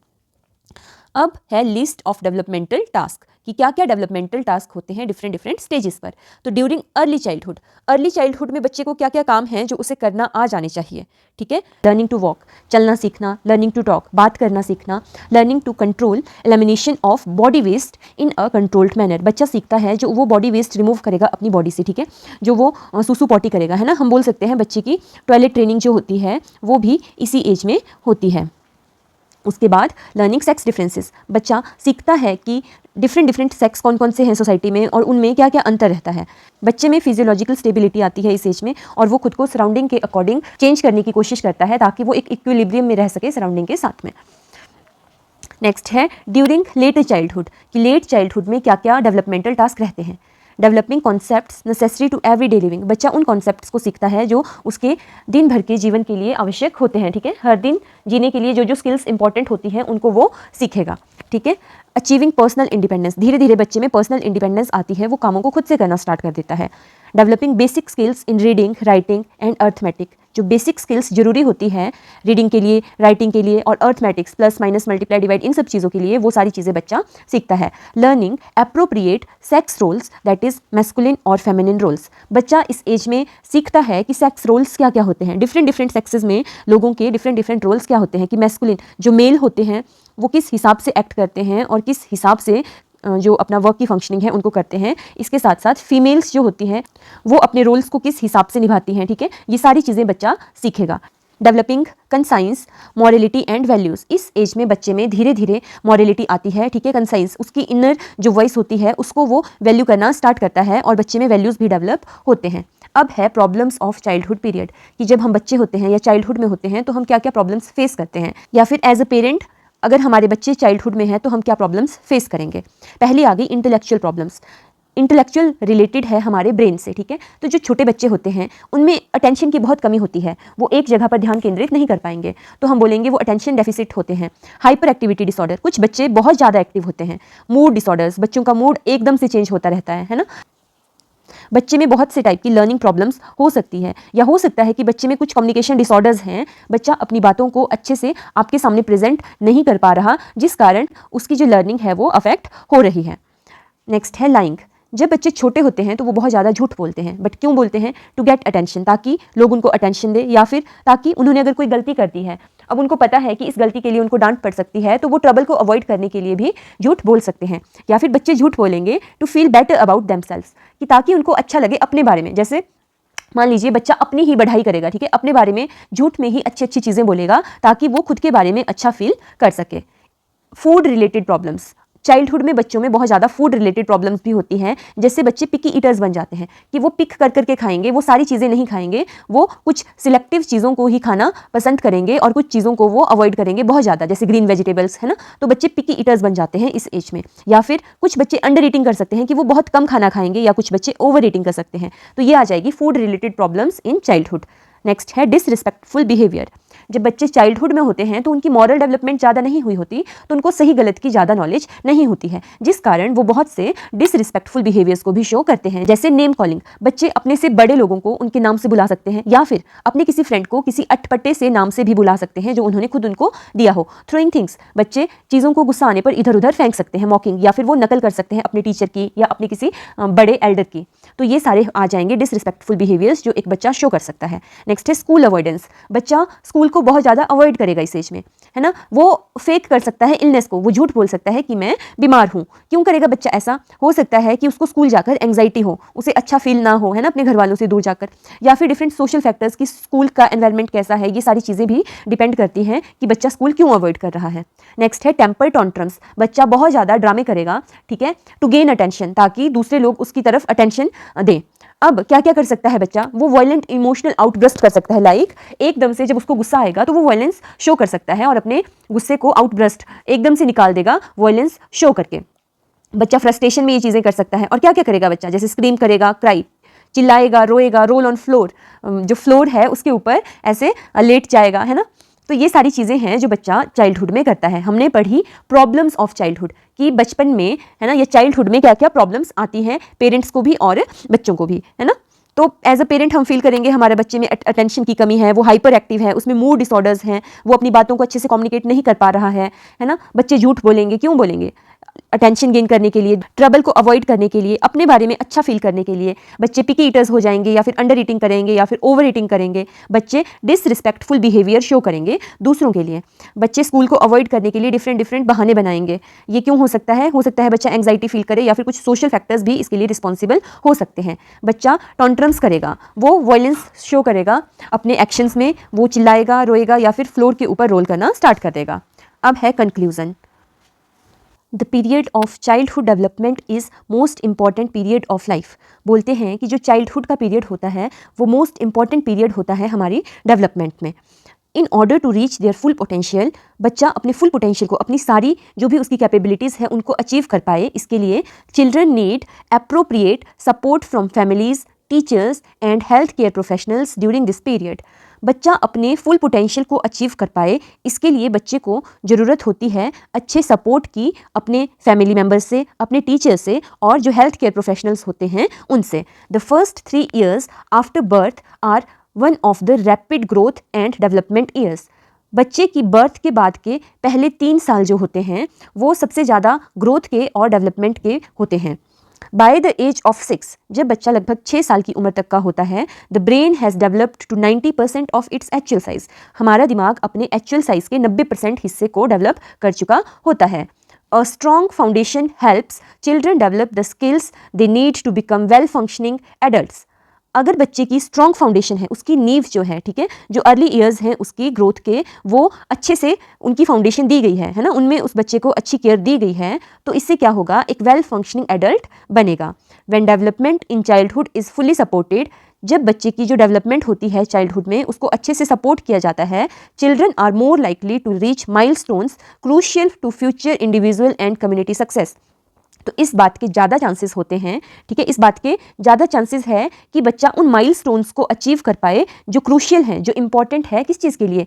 अब है लिस्ट ऑफ डेवलपमेंटल टास्क कि क्या क्या डेवलपमेंटल टास्क होते हैं डिफरेंट स्टेजेस पर। तो ड्यूरिंग अर्ली चाइल्डहुड में बच्चे को क्या क्या काम हैं जो उसे करना आ जाने चाहिए, ठीक है। लर्निंग टू वॉक, चलना सीखना, लर्निंग टू टॉक, बात करना सीखना, learning to control elimination of body waste in a controlled manner. बच्चा सीखता है जो वो बॉडी वेस्ट रिमूव करेगा अपनी बॉडी से, ठीक है, जो वो सुसु पॉटी करेगा, है ना। हम बोल सकते हैं बच्चे की टॉयलेट ट्रेनिंग जो होती है वो भी इसी एज में होती है। उसके बाद लर्निंग सेक्स डिफरेंसेस, बच्चा सीखता है कि डिफरेंट सेक्स कौन कौन से हैं सोसाइटी में और उनमें क्या क्या अंतर रहता है। बच्चे में फिजियोलॉजिकल स्टेबिलिटी आती है इस एज में और वो खुद को सराउंडिंग के अकॉर्डिंग चेंज करने की कोशिश करता है ताकि वो एक इक्विलिब्रियम में रह सके सराउंडिंग के साथ में। नेक्स्ट है ड्यूरिंग लेट चाइल्डहुड कि लेट चाइल्डहुड में क्या क्या डेवलपमेंटल टास्क रहते हैं। Developing concepts necessary to everyday living, बच्चा उन कॉन्सेप्ट्स को सीखता है जो उसके दिन भर के जीवन के लिए आवश्यक होते हैं, ठीक है। हर दिन जीने के लिए जो जो स्किल्स इंपॉर्टेंट होती हैं उनको वो सीखेगा, ठीक है। अचीविंग पर्सनल इंडिपेंडेंस, धीरे धीरे बच्चे में पर्सनल इंडिपेंडेंस आती है, वो कामों को खुद से करना स्टार्ट कर देता है। Developing basic skills in reading, writing and arithmetic, जो बेसिक स्किल्स जरूरी होती है रीडिंग के लिए, राइटिंग के लिए और arithmetics plus minus multiply divide in सब चीज़ों के लिए, वो सारी चीज़ें बच्चा सीखता है। Learning appropriate sex roles that is masculine और फेमिनिन रोल्स, बच्चा इस एज में सीखता है कि सेक्स रोल्स क्या क्या होते हैं। डिफरेंट सेक्सेस में लोगों के डिफरेंट रोल्स क्या होते हैं कि मैस्कुलिन जो मेल होते हैं वो किस हिसाब से एक्ट करते हैं और किस हिसाब से जो अपना वर्क की फंक्शनिंग है उनको करते हैं। इसके साथ साथ फीमेल्स जो होती हैं वो अपने रोल्स को किस हिसाब से निभाती हैं, ठीक है। ये सारी चीज़ें बच्चा सीखेगा। Developing conscience morality and values, इस एज में बच्चे में धीरे धीरे मॉरलिटी आती है, ठीक है। कंसाइंस उसकी इनर जो वॉइस होती है उसको वो वैल्यू करना स्टार्ट करता है और बच्चे में वैल्यूज़ भी डेवलप होते हैं। अब है प्रॉब्लम्स ऑफ चाइल्डहुड पीरियड कि जब हम बच्चे होते हैं या चाइल्डहुड में होते हैं तो हम क्या क्या प्रॉब्लम्स फेस करते हैं, या फिर एज अ पेरेंट अगर हमारे बच्चे चाइल्डहुड में हैं तो हम क्या प्रॉब्लम्स फेस करेंगे। पहली आ गई इंटेलेक्चुअल प्रॉब्लम्स, इंटेलेक्चुअल रिलेटेड है हमारे ब्रेन से, ठीक है। तो जो छोटे बच्चे होते हैं उनमें अटेंशन की बहुत कमी होती है, वो एक जगह पर ध्यान केंद्रित नहीं कर पाएंगे, तो हम बोलेंगे वो अटेंशन डेफिसिट होते हैं। हाइपर एक्टिविटी डिसऑर्डर, कुछ बच्चे बहुत ज़्यादा एक्टिव होते हैं। मूड डिसऑर्डर्स, बच्चों का मूड एकदम से चेंज होता रहता है ना। बच्चे में बहुत से टाइप की लर्निंग प्रॉब्लम्स हो सकती है, या हो सकता है कि बच्चे में कुछ कम्युनिकेशन डिसऑर्डर्स हैं, बच्चा अपनी बातों को अच्छे से आपके सामने प्रेजेंट नहीं कर पा रहा जिस कारण उसकी जो लर्निंग है वो अफेक्ट हो रही है। नेक्स्ट है लाइंग, जब बच्चे छोटे होते हैं तो वो बहुत ज़्यादा झूठ बोलते हैं, बट क्यों बोलते हैं? टू गेट अटेंशन, ताकि लोग उनको अटेंशन दे, या फिर ताकि उन्होंने अगर कोई गलती कर दी है, अब उनको पता है कि इस गलती के लिए उनको डांट पड़ सकती है, तो वो ट्रबल को अवॉइड करने के लिए भी झूठ बोल सकते हैं। या फिर बच्चे झूठ बोलेंगे to feel better about themselves, कि ताकि उनको अच्छा लगे अपने बारे में। जैसे मान लीजिए बच्चा अपनी ही बढ़ाई करेगा, ठीक है, अपने बारे में झूठ में ही अच्छी अच्छी चीज़ें बोलेगा ताकि वो खुद के बारे में अच्छा फील कर सके। फूड रिलेटेड प्रॉब्लम्स, चाइल्डहुड में बच्चों में बहुत ज़्यादा फूड रिलेटेड प्रॉब्लम्स भी होती हैं, जैसे बच्चे पिकी ईटर्स बन जाते हैं कि वो पिक कर करके खाएंगे, वो सारी चीज़ें नहीं खाएंगे, वो कुछ सिलेक्टिव चीज़ों को ही खाना पसंद करेंगे और कुछ चीज़ों को वो अवॉइड करेंगे बहुत ज़्यादा, जैसे ग्रीन वेजिटेबल्स, है ना। तो बच्चे पिकी ईटर्स बन जाते हैं इस एज में। या फिर कुछ बच्चे अंडर ईटिंग कर सकते हैं कि वो बहुत कम खाना खाएंगे, या कुछ बच्चे ओवर ईटिंग कर सकते हैं। तो ये आ जाएगी food related problems in childhood. Next है डिसरिस्पेक्टफुल बिहेवियर, जब बच्चे चाइल्डहुड में होते हैं तो उनकी मॉरल डेवलपमेंट ज़्यादा नहीं हुई होती, तो उनको सही गलत की ज़्यादा नॉलेज नहीं होती है, जिस कारण वो बहुत से डिसरिस्पेक्टफुल बिहेवियर्स को भी शो करते हैं। जैसे नेम कॉलिंग, बच्चे अपने से बड़े लोगों को उनके नाम से बुला सकते हैं, या फिर अपने किसी फ्रेंड को किसी अटपटे से नाम से भी बुला सकते हैं जो उन्होंने खुद उनको दिया हो। थ्रोइंग थिंग्स, बच्चे चीज़ों को गुस्सा आने पर इधर उधर फेंक सकते हैं, मॉकिंग, या फिर वो नकल कर सकते हैं अपने टीचर की या अपने किसी बड़े एल्डर की। तो ये सारे आ जाएंगे डिसरिस्पेक्टफुल बिहेवियर्स जो एक बच्चा शो कर सकता है। नेक्स्ट है स्कूल अवॉइडेंस, बच्चा स्कूल को बहुत ज़्यादा अवॉइड करेगा इस एज में, है ना। वो फेक कर सकता है इलनेस को, वो झूठ बोल सकता है कि मैं बीमार हूँ। क्यों करेगा बच्चा ऐसा? हो सकता है कि उसको स्कूल जाकर एंग्जाइटी हो, उसे अच्छा फील ना हो, है ना, अपने घर वालों से दूर जाकर, या फिर डिफरेंट सोशल फैक्टर्स की स्कूल का एनवायरनमेंट कैसा है, ये सारी चीज़ें भी डिपेंड करती हैं कि बच्चा स्कूल क्यों अवॉइड कर रहा है। नेक्स्ट है टेम्पर टॉन्ट्रम्स। बच्चा बहुत ज़्यादा ड्रामे करेगा, ठीक है, टू गेन अटेंशन, ताकि दूसरे लोग उसकी तरफ अटेंशन दें। अब क्या क्या कर सकता है बच्चा? वो वायलेंट इमोशनल आउटब्रस्ट कर सकता है, लाइक एकदम से जब उसको गुस्सा आएगा तो वो वायलेंस शो कर सकता है और अपने गुस्से को आउटब्रस्ट एकदम से निकाल देगा वायलेंस शो करके। बच्चा फ्रस्ट्रेशन में ये चीज़ें कर सकता है। और क्या क्या करेगा बच्चा? जैसे स्क्रीम करेगा, क्राई, चिल्लाएगा, रोएगा, रोल ऑन फ्लोर, जो फ्लोर है उसके ऊपर ऐसे लेट जाएगा, है ना। तो ये सारी चीज़ें हैं जो बच्चा चाइल्डहुड में करता है। हमने पढ़ी प्रॉब्लम्स ऑफ चाइल्डहुड कि बचपन में, है ना, या चाइल्डहुड में क्या क्या प्रॉब्लम्स आती हैं पेरेंट्स को भी और बच्चों को भी, है ना। तो एज अ पेरेंट हम फील करेंगे हमारे बच्चे में अटेंशन की कमी है, वो हाइपर एक्टिव है, उसमें मूड डिसऑर्डर्स हैं, वो अपनी बातों को अच्छे से कम्युनिकेट नहीं कर पा रहा है ना। बच्चे झूठ बोलेंगे, क्यों बोलेंगे? अटेंशन गेन करने के लिए, ट्रबल को अवॉइड करने के लिए, अपने बारे में अच्छा फील करने के लिए। बच्चे पिकी ईटर्स हो जाएंगे, या फिर अंडर ईटिंग करेंगे, या फिर ओवर ईटिंग करेंगे। बच्चे डिसरिस्पेक्टफुल बिहेवियर शो करेंगे दूसरों के लिए। बच्चे स्कूल को अवॉइड करने के लिए डिफरेंट डिफरेंट बहाने बनाएंगे। ये क्यों हो सकता है? हो सकता है बच्चा एंग्जाइटी फील करे, या फिर कुछ सोशल फैक्टर्स भी इसके लिए रिस्पॉन्सिबल हो सकते हैं। बच्चा टॉन्ट्रम्स करेगा, वो वायलेंस शो करेगा अपने एक्शंस में, वो चिल्लाएगा, रोएगा, या फिर फ्लोर के ऊपर रोल करना स्टार्ट कर देगा। अब है conclusion. The period of childhood development is most important period of life. बोलते हैं कि जो चाइल्डहुड का पीरियड होता है वो मोस्ट इंपॉर्टेंट पीरियड होता है हमारी डेवलपमेंट में। In order to reach their full potential, बच्चा अपने फुल पोटेंशियल को, अपनी सारी जो भी उसकी कैपेबिलिटीज़ है उनको अचीव कर पाए, इसके लिए children need appropriate support from families, teachers and health care professionals during this period. बच्चा अपने फुल पोटेंशियल को अचीव कर पाए, इसके लिए बच्चे को ज़रूरत होती है अच्छे सपोर्ट की, अपने फैमिली मेम्बर्स से, अपने टीचर से, और जो हेल्थ केयर प्रोफेशनल्स होते हैं उनसे। The first 3 years after birth are one of the rapid growth and development years. बच्चे की बर्थ के बाद के पहले 3 साल जो होते हैं वो सबसे ज़्यादा ग्रोथ के और डेवलपमेंट के होते हैं। बाय द एज ऑफ 6, जब बच्चा लगभग 6 साल की उम्र तक का होता है, the brain has developed to 90% of its actual size. हमारा दिमाग अपने एक्चुअल साइज के 90% हिस्से को डेवलप कर चुका होता है। A strong foundation helps children develop the skills they need to become well functioning adults. अगर बच्चे की स्ट्रॉन्ग फाउंडेशन है, उसकी नींव जो है, ठीक है, जो अर्ली ईयर्स हैं उसकी ग्रोथ के, वो अच्छे से उनकी फाउंडेशन दी गई है ना, उनमें उस बच्चे को अच्छी केयर दी गई है, तो इससे क्या होगा? एक वेल फंक्शनिंग एडल्ट बनेगा। When development in childhood is fully supported, जब बच्चे की जो डेवलपमेंट होती है चाइल्डहुड में उसको अच्छे से सपोर्ट किया जाता है, children are more likely to reach milestones crucial to future individual and community success. तो इस बात के ज़्यादा चांसेस होते हैं, ठीक है, इस बात के ज़्यादा चांसेस है कि बच्चा उन माइलस्टोन्स को अचीव कर पाए जो क्रूशियल हैं, जो इम्पॉर्टेंट है किस चीज़ के लिए?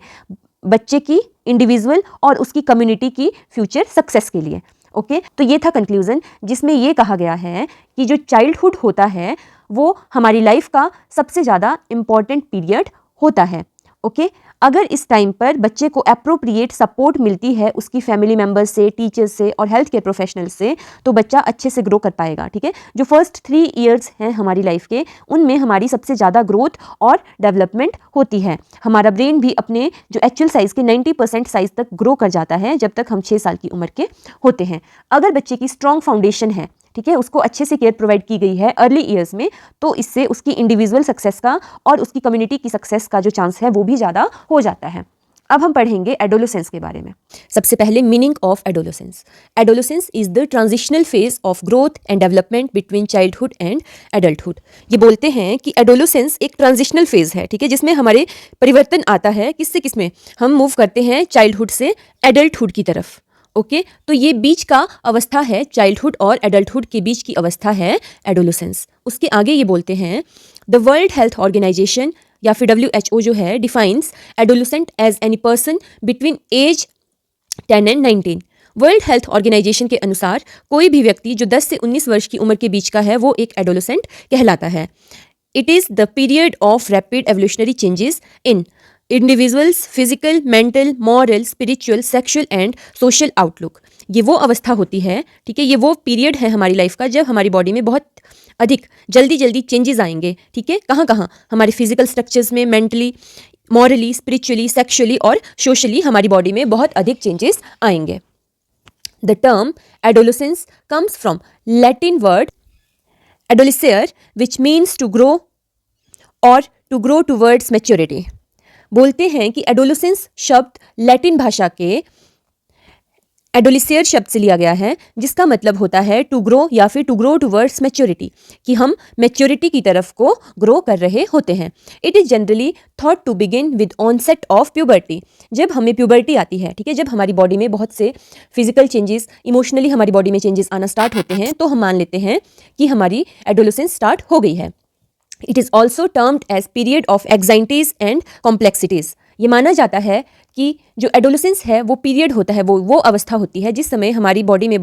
बच्चे की इंडिविजुअल और उसकी कम्युनिटी की फ्यूचर सक्सेस के लिए। ओके, तो ये था कंक्लूजन, जिसमें ये कहा गया है कि जो चाइल्डहुड होता है वो हमारी लाइफ का सबसे ज़्यादा इम्पॉर्टेंट पीरियड होता है। ओके, अगर इस टाइम पर बच्चे को अप्रोप्रिएट सपोर्ट मिलती है उसकी फैमिली मेम्बर्स से, टीचर्स से और हेल्थ केयर प्रोफेशनल से, तो बच्चा अच्छे से ग्रो कर पाएगा। ठीक है, जो फर्स्ट 3 years हैं हमारी लाइफ के, उनमें हमारी सबसे ज़्यादा ग्रोथ और डेवलपमेंट होती है। हमारा ब्रेन भी अपने जो एक्चुअल साइज़ के 90% साइज़ तक ग्रो कर जाता है जब तक हम 6 साल की उम्र के होते हैं। अगर बच्चे की स्ट्रॉन्ग फाउंडेशन है, ठीक है, उसको अच्छे से केयर प्रोवाइड की गई है अर्ली ईयर्स में, तो इससे उसकी इंडिविजुअल सक्सेस का और उसकी कम्युनिटी की सक्सेस का जो चांस है वो भी ज़्यादा हो जाता है। अब हम पढ़ेंगे एडोलेसेंस के बारे में। सबसे पहले meaning of adolescence. Adolescence is the transitional phase of growth and development between childhood and adulthood. ये बोलते हैं कि एडोलेसेंस एक ट्रांजिशनल फेज है, ठीक है, जिसमें हमारे परिवर्तन आता है। किसमें हम मूव करते हैं चाइल्डहुड से एडल्टहुड की तरफ। ओके, तो ये बीच का अवस्था है, चाइल्डहुड और एडल्टहुड के बीच की अवस्था है एडोलेसेंस। उसके आगे ये बोलते हैं द वर्ल्ड हेल्थ ऑर्गेनाइजेशन या फिर WHO जो है defines adolescent as any person between age 10 and 19। World health organization के अनुसार कोई भी व्यक्ति जो 10 से 19 वर्ष की उम्र के बीच का है वो एक एडोलेसेंट कहलाता है। It is the period of rapid evolutionary changes in individuals physical, mental, moral, spiritual, sexual and social outlook. ये वो अवस्था होती है, ठीक है, ये वो पीरियड है हमारी लाइफ का जब हमारी बॉडी में बहुत अधिक जल्दी चेंजेस आएंगे। ठीक है, कहाँ हमारे फिजिकल स्ट्रक्चर्स में, मेंटली, मॉरली, स्पिरिचुअली, सेक्सुअली और सोशली हमारी बॉडी में बहुत अधिक चेंजेस आएंगे। The term adolescence comes from Latin word adolescere which means to grow और टू ग्रो टूवर्ड्स मैच्योरिटी। बोलते हैं कि एडोलेसेंस शब्द लैटिन भाषा के एडोलिसेयर शब्द से लिया गया है, जिसका मतलब होता है टू ग्रो या फिर टू ग्रो टूवर्ड्स मैच्योरिटी, कि हम मैच्योरिटी की तरफ को ग्रो कर रहे होते हैं। It is generally thought to begin with onset of puberty. जब हमें प्यूबर्टी आती है, ठीक है, जब हमारी बॉडी में बहुत से फिजिकल चेंजेस, इमोशनली हमारी बॉडी में चेंजेस आना स्टार्ट होते हैं, तो हम मान लेते हैं कि हमारी एडोलेसेंस स्टार्ट हो गई है। It is also termed as period of anxieties and complexities. ये माना जाता है कि जो एडोलेसेंस है वो पीरियड होता है, वो अवस्था होती है जिस समय हमारी बॉडी में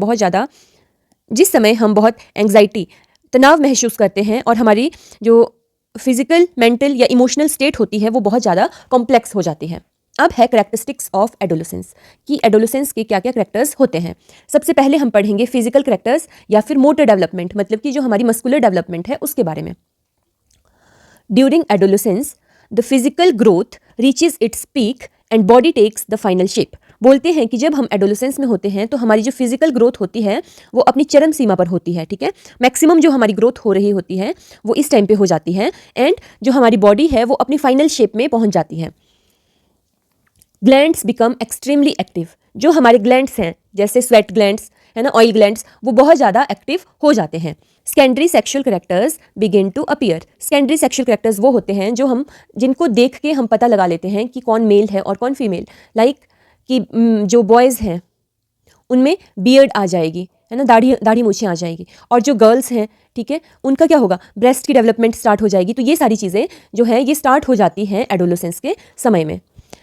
जिस समय हम बहुत एंग्जाइटी, तनाव महसूस करते हैं और हमारी जो फिजिकल, मेंटल या इमोशनल स्टेट होती है वो बहुत ज़्यादा कॉम्प्लेक्स हो जाती है। अब है करेक्टरिस्टिक्स ऑफ एडोलेसेंस, कि एडोलेसेंस के क्या क्या करेक्टर्स होते हैं। सबसे पहले हम पढ़ेंगे फिजिकल करेक्टर्स या फिर मोटर डेवलपमेंट, मतलब कि जो हमारी मस्कुलर डेवलपमेंट है उसके बारे में। During adolescence the physical growth reaches its peak and body takes the final shape. बोलते हैं कि जब हम एडोलेसेंस में होते हैं तो हमारी जो फिजिकल ग्रोथ होती है वो अपनी चरम सीमा पर होती है, ठीक है। मैक्सिमम जो हमारी ग्रोथ हो रही होती है वो इस टाइम पे हो जाती है, एंड जो हमारी बॉडी है वो अपनी फाइनल शेप में पहुंच जाती है। Glands become extremely active. जो हमारे ग्लैंड्स हैं, जैसे स्वेट ग्लैंड्स है ना, ऑयल ग्लैंड्स, वो बहुत ज़्यादा एक्टिव हो जाते हैं। Secondary sexual characters begin to appear. Secondary sexual characters वो होते हैं जिनको देख के हम पता लगा लेते हैं कि कौन मेल है और कौन फीमेल। लाइक कि जो बॉयज़ हैं उनमें बियर्ड आ जाएगी, है ना, दाढ़ी मूछें आ जाएगी, और जो गर्ल्स हैं, ठीक है, उनका क्या होगा, ब्रेस्ट की डेवलपमेंट स्टार्ट हो जाएगी। तो ये सारी चीज़ें जो है ये स्टार्ट हो जाती हैं एडोलेसेंस के समय में।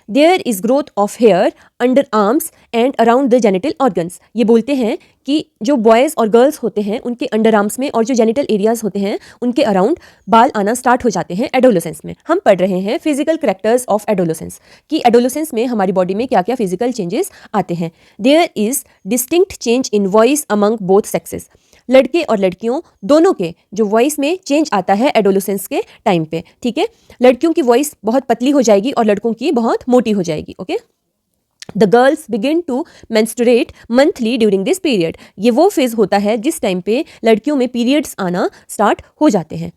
There is growth of hair under arms and around the genital organs. ये बोलते हैं कि जो बॉयज़ और गर्ल्स होते हैं उनके अंडर आर्म्स में और जो जेनिटल एरियाज होते हैं उनके अराउंड बाल आना स्टार्ट हो जाते हैं एडोलेसेंस में। हम पढ़ रहे हैं फिजिकल करेक्टर्स ऑफ एडोलेसेंस, कि एडोलेसेंस में हमारी बॉडी में क्या क्या फिजिकल चेंजेस आते हैं। There is distinct change in voice among both sexes. लड़के और लड़कियों दोनों के जो वॉइस में चेंज आता है एडोलेसेंस के टाइम पे, ठीक है। लड़कियों की वॉइस बहुत पतली हो जाएगी और लड़कों की बहुत मोटी हो जाएगी, okay. The girls begin to menstruate monthly during this period. ये वो फेज होता है जिस टाइम पे लड़कियों में पीरियड्स आना स्टार्ट हो जाते हैं।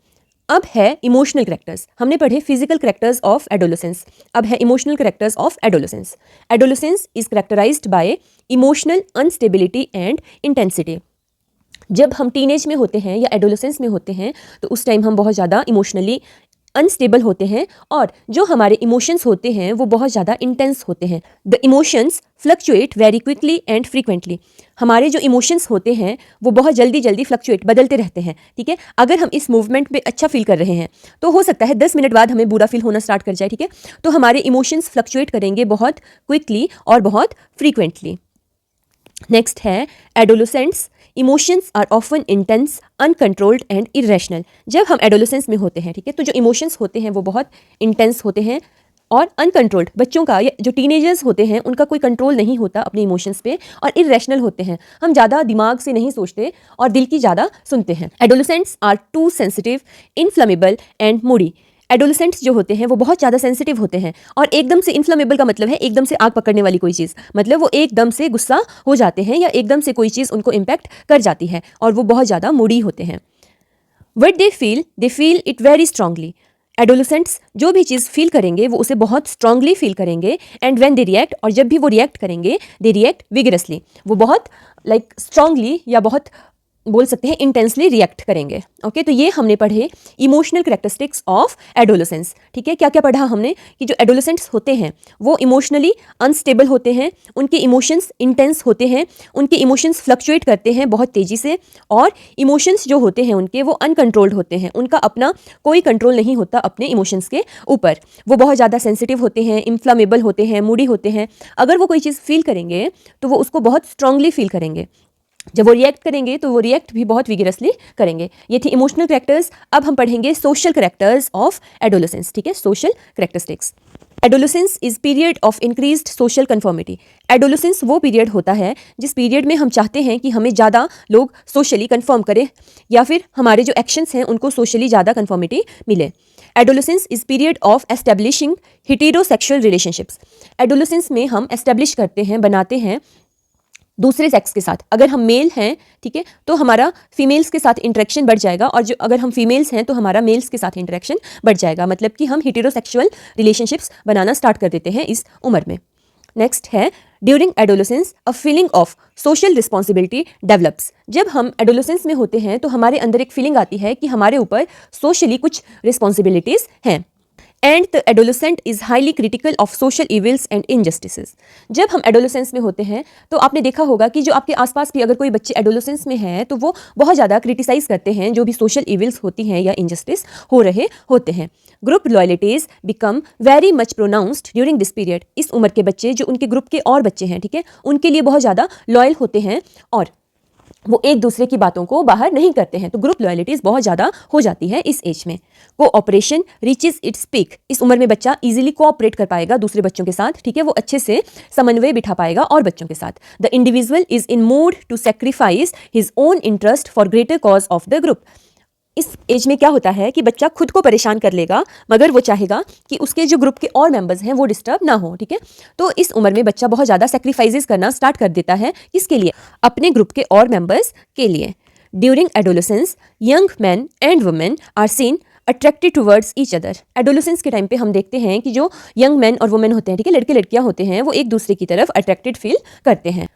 अब है इमोशनल करेक्टर्स। हमने पढ़े फिजिकल करेक्टर्स ऑफ एडोलेसेंस, अब है emotional characters of adolescence. Adolescence is characterized by emotional instability and intensity. जब हम टीनेज में होते हैं या एडोलेसेंस में होते हैं तो उस टाइम हम बहुत ज़्यादा इमोशनली अनस्टेबल होते हैं, और जो हमारे इमोशंस होते हैं वो बहुत ज़्यादा इंटेंस होते हैं। The emotions fluctuate very quickly and frequently. हमारे जो इमोशंस होते हैं वो बहुत जल्दी फ्लक्चुएट, बदलते रहते हैं, ठीक है। अगर हम इस मूवमेंट में अच्छा फील कर रहे हैं तो हो सकता है 10 मिनट बाद हमें बुरा फील होना स्टार्ट कर जाए, ठीक है। तो हमारे इमोशंस फ्लक्चुएट करेंगे बहुत क्विकली और बहुत फ्रीक्वेंटली। नेक्स्ट है adolescents emotions are often intense, uncontrolled and irrational. जब हम एडोलेसेंस में होते हैं, ठीक है, तो जो इमोशंस होते हैं वो बहुत इंटेंस होते हैं और अनकंट्रोल्ड। बच्चों का या जो टीनेजर्स होते हैं उनका कोई कंट्रोल नहीं होता अपने इमोशंस पे, और इरेशनल होते हैं। हम ज़्यादा दिमाग से नहीं सोचते और दिल की ज़्यादा सुनते हैं। Adolescents are too sensitive, inflammable and moody. Adolescents जो होते हैं वो बहुत ज़्यादा सेंसिटिव होते हैं, और एकदम से इन्फ्लेमेबल का मतलब है एकदम से आग पकड़ने वाली कोई चीज़, मतलब वो एकदम से गुस्सा हो जाते हैं या एकदम से कोई चीज़ उनको इम्पैक्ट कर जाती है, और वो बहुत ज़्यादा मूडी होते हैं। What they feel it very strongly. Adolescents जो भी चीज़ फील करेंगे वो उसे बहुत स्ट्रांगली फील करेंगे, एंड व्हेन दे रिएक्ट, और जब भी वो रिएक्ट करेंगे दे रिएक्ट विगरसली। वो बहुत स्ट्रांगली या बहुत बोल सकते हैं इंटेंसली रिएक्ट करेंगे, ओके। तो ये हमने पढ़े इमोशनल कैरेक्टरिस्टिक्स ऑफ एडोलेसेंस, ठीक है। क्या क्या पढ़ा हमने, कि जो एडोलेसेंट्स होते हैं वो इमोशनली अनस्टेबल होते हैं, उनके इमोशंस इंटेंस होते हैं, उनके इमोशंस फ्लक्चुएट करते हैं बहुत तेज़ी से, और इमोशंस जो होते हैं उनके वो अनकंट्रोल्ड होते हैं, उनका अपना कोई कंट्रोल नहीं होता अपने इमोशंस के ऊपर। वो बहुत ज़्यादा सेंसिटिव होते हैं, इन्फ्लेमेबल होते हैं, मूडी होते हैं। अगर वो कोई चीज़ फील करेंगे तो वो उसको बहुत स्ट्रांगली फील करेंगे, जब वो रिएक्ट करेंगे तो वो रिएक्ट भी बहुत विगरसली करेंगे। ये थी इमोशनल कैरेक्टर्स। अब हम पढ़ेंगे सोशल कैरेक्टर्स ऑफ एडोलेसेंस, ठीक है, social characteristics. Adolescence is period of increased social conformity. Adolescence वो पीरियड होता है जिस पीरियड में हम चाहते हैं कि हमें ज़्यादा लोग सोशली कन्फर्म करें, या फिर हमारे जो एक्शंस हैं उनको सोशली ज़्यादा कन्फर्मिटी मिले। Adolescence is period of establishing heterosexual relationships. Adolescence में हम एस्टेब्लिश करते हैं, बनाते हैं दूसरे सेक्स के साथ। अगर हम मेल हैं, ठीक है, तो हमारा फीमेल्स के साथ इंटरेक्शन बढ़ जाएगा, और जो अगर हम फीमेल्स हैं तो हमारा मेल्स के साथ इंटरेक्शन बढ़ जाएगा। मतलब कि हम हेटेरोसेक्सुअल रिलेशनशिप्स बनाना स्टार्ट कर देते हैं इस उम्र में। नेक्स्ट है during adolescence a feeling of social responsibility develops. जब हम एडोलेसेंस में होते हैं तो हमारे अंदर एक फीलिंग आती है कि हमारे ऊपर सोशली कुछ रिस्पॉन्सिबिलिटीज हैं। And the adolescent is highly critical of social evils and injustices. जब हम एडोलेसेंस में होते हैं तो आपने देखा होगा कि जो आपके आसपास भी अगर कोई बच्चे एडोलेसेंस में हैं तो वो बहुत ज़्यादा क्रिटिसाइज करते हैं जो भी सोशल इविल्स होती हैं या इनजस्टिस हो रहे होते हैं। Group loyalties become very much pronounced during this period. इस उम्र के बच्चे जो उनके ग्रुप के और बच्चे हैं, ठीक है, उनके लिए बहुत ज़्यादा लॉयल होते हैं और वो एक दूसरे की बातों को बाहर नहीं करते हैं। तो ग्रुप लॉयल्टीज बहुत ज़्यादा हो जाती है इस एज में। Cooperation reaches its peak. इस उम्र में बच्चा इजीली कोऑपरेट कर पाएगा दूसरे बच्चों के साथ, ठीक है, वो अच्छे से समन्वय बिठा पाएगा और बच्चों के साथ। The individual is in mood to sacrifice his own interest for greater cause of the group. इस एज में क्या होता है कि बच्चा खुद को परेशान कर लेगा, मगर वो चाहेगा कि उसके जो ग्रुप के और मेंबर्स हैं वो डिस्टर्ब ना हो, ठीक है। तो इस उम्र में बच्चा बहुत ज़्यादा सेक्रीफाइसेस करना स्टार्ट कर देता है। किसके लिए? अपने ग्रुप के और मेंबर्स के लिए। During adolescence young man and women are seen attracted towards each other. Adolescence के टाइम पे हम देखते हैं कि जो यंग मैन और वुमेन होते हैं, ठीक है, लड़के लड़कियां होते हैं, वो एक दूसरे की तरफ अट्रैक्टेड फील करते हैं।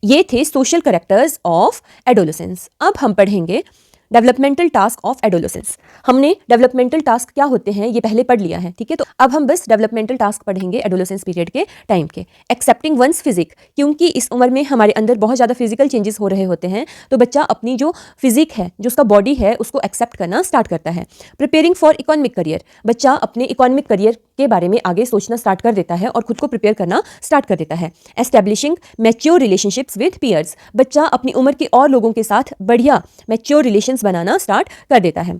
ये थे सोशल कैरेक्टर्स ऑफ एडोलेसेंस। अब हम पढ़ेंगे डेवलपमेंटल टास्क ऑफ एडोलेसेंस। हमने डेवलपमेंटल टास्क क्या होते हैं ये पहले पढ़ लिया है, ठीक है। तो अब हम बस डेवलपमेंटल टास्क पढ़ेंगे एडोलेसेंस पीरियड के टाइम के। एक्सेप्टिंग वंस फिजिक, क्योंकि इस उम्र में हमारे अंदर बहुत ज़्यादा फिजिकल चेंजेस हो रहे होते हैं, तो बच्चा अपनी जो फिजिक है, जो उसका बॉडी है, उसको एक्सेप्ट करना स्टार्ट करता है। प्रिपेयरिंग फॉर इकोनॉमिक करियर, बच्चा अपने इकोनॉमिक करियर के बारे में आगे सोचना स्टार्ट कर देता है और खुद को प्रिपेयर करना स्टार्ट कर देता है। Establishing mature relationships with peers, बच्चा अपनी उम्र के और लोगों के साथ बढ़िया मैच्योर रिलेशंस बनाना स्टार्ट कर देता है।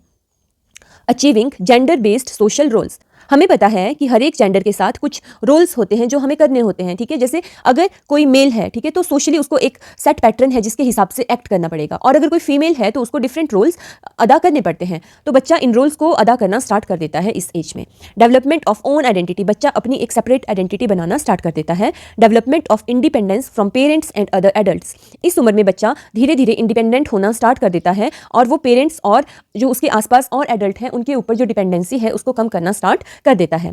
Achieving gender based social roles, हमें पता है कि हर एक जेंडर के साथ कुछ रोल्स होते हैं जो हमें करने होते हैं, ठीक है। जैसे अगर कोई मेल है, ठीक है, तो सोशली उसको एक सेट पैटर्न है जिसके हिसाब से एक्ट करना पड़ेगा, और अगर कोई फीमेल है तो उसको डिफरेंट रोल्स अदा करने पड़ते हैं। तो बच्चा इन रोल्स को अदा करना स्टार्ट कर देता है इस एज में। डेवलपमेंट ऑफ ओन आइडेंटिटी, बच्चा अपनी एक सेपरेट आइडेंटिटी बनाना स्टार्ट कर देता है। Development of independence from parents and other adults, इस उम्र में बच्चा धीरे धीरे इंडिपेंडेंट होना स्टार्ट कर देता है और वो पेरेंट्स और जो उसके आसपास और एडल्ट हैं उनके ऊपर जो डिपेंडेंसी है उसको कम करना स्टार्ट कर देता है।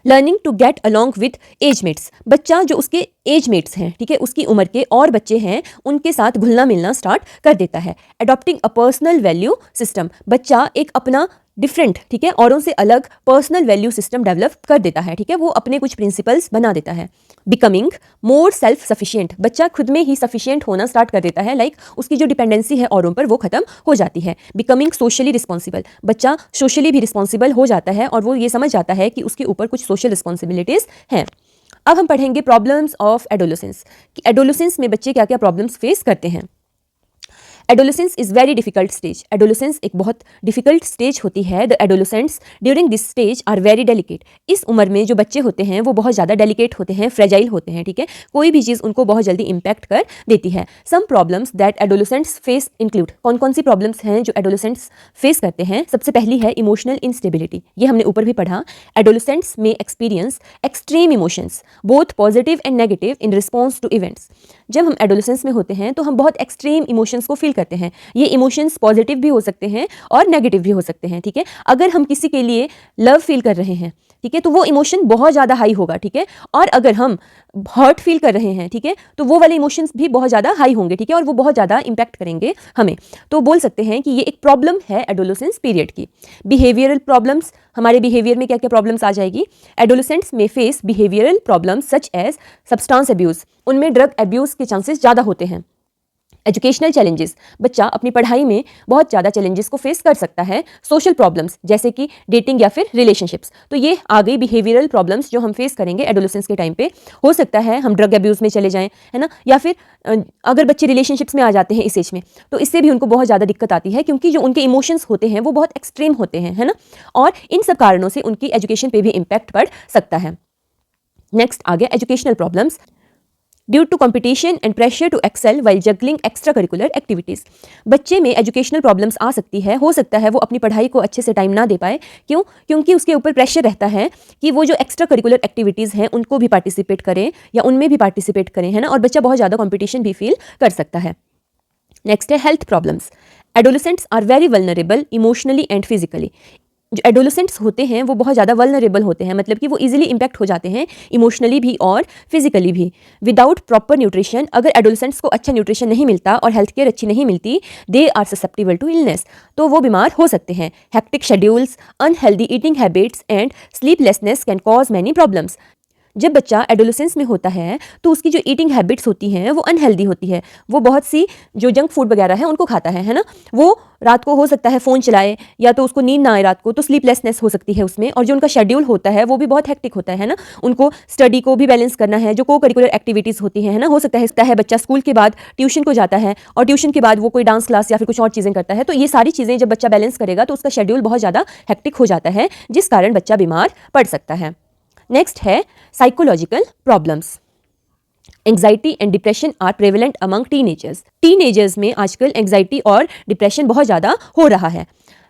Learning to get along with agemates, बच्चा जो उसके एजमेट्स हैं, ठीक है, उसकी उम्र के और बच्चे हैं, उनके साथ घुलना मिलना स्टार्ट कर देता है। Adopting a personal value system, बच्चा एक अपना डिफरेंट, ठीक है, औरों से अलग पर्सनल वैल्यू सिस्टम डेवलप कर देता है, ठीक है, वो अपने कुछ प्रिंसिपल्स बना देता है। बिकमिंग मोर सेल्फ सफिशिएंट, बच्चा खुद में ही सफिशिएंट होना स्टार्ट कर देता है, लाइक उसकी जो डिपेंडेंसी है औरों पर वो खत्म हो जाती है। बिकमिंग सोशली रिस्पॉन्सिबल, बच्चा सोशली भी रिस्पॉन्सिबल हो जाता है और वो ये समझ जाता है कि उसके ऊपर कुछ सोशल रिस्पॉन्सिबिलिटीज हैं। अब हम पढ़ेंगे प्रॉब्लम्स ऑफ एडोलेसेंस, कि एडोलेसेंस में बच्चे क्या क्या प्रॉब्लम्स फेस करते हैं। Adolescence is very difficult stage, adolescence एक बहुत डिफिकल्ट स्टेज होती है। The adolescents during this stage are very delicate, इस उम्र में जो बच्चे होते हैं वो बहुत ज़्यादा डेलिकेट होते हैं, फ्रेजाइल होते हैं, ठीक है, कोई भी चीज़ उनको बहुत जल्दी इंपैक्ट कर देती है। Some problems that adolescents face include, कौन कौन सी प्रॉब्लम्स हैं जो एडोलेसेंट्स फेस करते हैं। सबसे पहली है इमोशनल इंस्टेबिलिटी, ये हमने ऊपर भी पढ़ा। एडोलेसेंट्स में experience extreme emotions both positive and negative in response to events, जब हम एडोलेसेंस में होते हैं तो हम बहुत एक्सट्रीम इमोशंस को फील करते हैं। ये इमोशंस पॉजिटिव भी हो सकते हैं और नेगेटिव भी हो सकते हैं, ठीक है। अगर हम किसी के लिए लव फील कर रहे हैं, ठीक है, तो वो इमोशन बहुत ज़्यादा हाई होगा, ठीक है, और अगर हम हर्ट फील कर रहे हैं, ठीक है, तो वो वाले इमोशंस भी बहुत ज़्यादा हाई होंगे, ठीक है, और वो बहुत ज़्यादा इंपैक्ट करेंगे हमें। तो बोल सकते हैं कि ये एक प्रॉब्लम है एडोलेसेंस पीरियड की। बिहेवियरल प्रॉब्लम्स, हमारे बिहेवियर में क्या क्या प्रॉब्लम्स आ जाएगी। एडोलेसेंट्स में face behavioural problems such as substance abuse, उनमें ड्रग अब्यूज़ के चांसेस ज़्यादा होते हैं। एजुकेशनल चैलेंजेस, बच्चा अपनी पढ़ाई में बहुत ज़्यादा चैलेंजेस को फेस कर सकता है। सोशल प्रॉब्लम्स जैसे कि डेटिंग या फिर रिलेशनशिप्स, तो ये आ गई बिहेवियरल प्रॉब्लम्स जो हम फेस करेंगे एडोलेसेंस के टाइम पे। हो सकता है हम ड्रग अब्यूज़ में चले जाएं, है ना, या फिर अगर बच्चे रिलेशनशिप्स में आ जाते हैं इस एज में तो इससे भी उनको बहुत ज़्यादा दिक्कत आती है, क्योंकि जो उनके इमोशंस होते हैं वो बहुत एक्सट्रीम होते हैं, है ना, और इन सब कारणों से उनकी एजुकेशन पे भी इम्पैक्ट पड़ सकता है। नेक्स्ट आ गया educational problems. Due to competition and pressure to excel while juggling extra curricular activities. बच्चे में एजुकेशनल प्रॉब्लम्स आ सकती है, हो सकता है वो अपनी पढ़ाई को अच्छे से टाइम ना दे पाए। क्यों? क्योंकि उसके ऊपर प्रेशर रहता है कि वो जो एक्स्ट्रा करिकुलर एक्टिविटीज़ हैं उनको भी पार्टिसिपेट करें या उनमें भी पार्टिसिपेट करें, है ना, और बच्चा बहुत ज़्यादा कंपटीशन भी फील कर सकता है। नेक्स्ट है health problems. Adolescents are very vulnerable emotionally and physically. जो एडोलेसेंट्स होते हैं वो बहुत ज़्यादा वल्नरेबल होते हैं, मतलब कि वो इजीली इम्पैक्ट हो जाते हैं इमोशनली भी और फिजिकली भी। विदाउट प्रॉपर न्यूट्रिशन, अगर एडोलेसेंट्स को अच्छा न्यूट्रिशन नहीं मिलता और हेल्थ केयर अच्छी नहीं मिलती, they are susceptible to illness, तो वो बीमार हो सकते हैं। Hectic schedules, unhealthy eating habits and sleeplessness can cause many problems. जब बच्चा एडोलेसेंस में होता है तो उसकी जो ईटिंग हैबिट्स होती हैं वो अनहेल्दी होती है। वो बहुत सी जो जंक फूड वगैरह है उनको खाता है ना। वो रात को हो सकता है फ़ोन चलाए या तो उसको नींद ना आए रात को, तो स्लीपलेसनेस हो सकती है उसमें। और जो उनका शेड्यूल होता है वो भी बहुत हेक्टिक होता है ना। उनको स्टडी को भी बैलेंस करना है, जो को करिकुलर एक्टिविटीज़ होती हैं, है ना। हो सकता है बच्चा स्कूल के बाद ट्यूशन को जाता है और ट्यूशन के बाद वो कोई डांस क्लास या फिर कुछ और चीज़ें करता है। तो ये सारी चीज़ें जब बच्चा बैलेंस करेगा तो उसका शेड्यूल बहुत ज़्यादा हेक्टिक हो जाता है, जिस कारण बच्चा बीमार पड़ सकता है। नेक्स्ट है psychological problems. Anxiety and depression are prevalent among teenagers. Teenagers में आजकल एंग्जाइटी और डिप्रेशन बहुत ज़्यादा हो रहा है।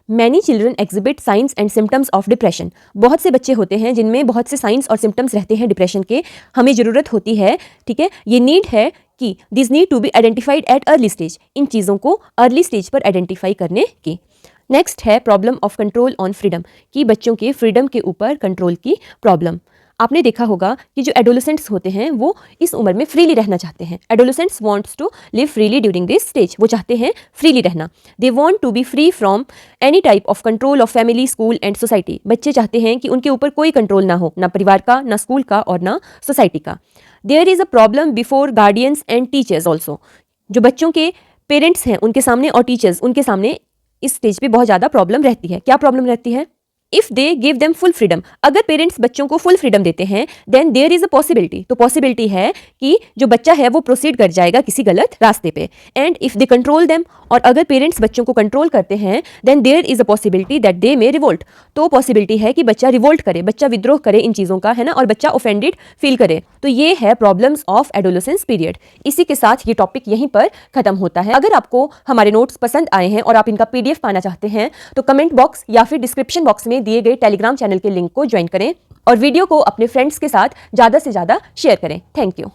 Many children exhibit science and symptoms of depression. बहुत से बच्चे होते हैं जिनमें बहुत से साइंस और सिम्टम्स रहते हैं डिप्रेशन के। हमें ज़रूरत होती है, ठीक है, ये नीड है कि this need to be identified at early stage, इन चीज़ों को अर्ली स्टेज पर आइडेंटिफाई करने की। नेक्स्ट है problem of control on freedom, कि बच्चों के फ्रीडम के ऊपर कंट्रोल की प्रॉब्लम। आपने देखा होगा कि जो एडोलेसेंट्स होते हैं वो इस उम्र में फ्रीली रहना चाहते हैं। Adolescents wants to live freely during this stage. वो चाहते हैं फ्रीली रहना। They want to be free from any type of control of family, school and society. बच्चे चाहते हैं कि उनके ऊपर कोई कंट्रोल ना हो, ना परिवार का, ना स्कूल का और ना सोसाइटी का। There is a problem before guardians and teachers also. जो बच्चों के पेरेंट्स हैं उनके सामने और टीचर्स उनके सामने इस स्टेज पे बहुत ज़्यादा प्रॉब्लम रहती है। क्या प्रॉब्लम रहती है? If they give them full freedom, अगर पेरेंट्स बच्चों को फुल फ्रीडम देते हैं, then there is a possibility, तो पॉसिबिलिटी है कि जो बच्चा है वो प्रोसीड कर जाएगा किसी गलत रास्ते पे। And if they control them, और अगर पेरेंट्स बच्चों को कंट्रोल करते हैं, then there is a possibility that they may revolt, तो पॉसिबिलिटी है कि बच्चा रिवोल्ट करे, बच्चा विद्रोह करे इन चीज़ों का, है ना, और बच्चा ऑफेंडेड फील करे। तो ये है प्रॉब्लम्स ऑफ एडोलेसेंस पीरियड। इसी के साथ ये टॉपिक यहीं पर खत्म होता है। अगर आपको हमारे नोट्स पसंद आए हैं और आप इनका PDF पाना चाहते हैं तो कमेंट बॉक्स या फिर डिस्क्रिप्शन बॉक्स में दिए गए टेलीग्राम चैनल के लिंक को ज्वाइन करें और वीडियो को अपने फ्रेंड्स के साथ ज़्यादा से ज़्यादा शेयर करें। Thank you.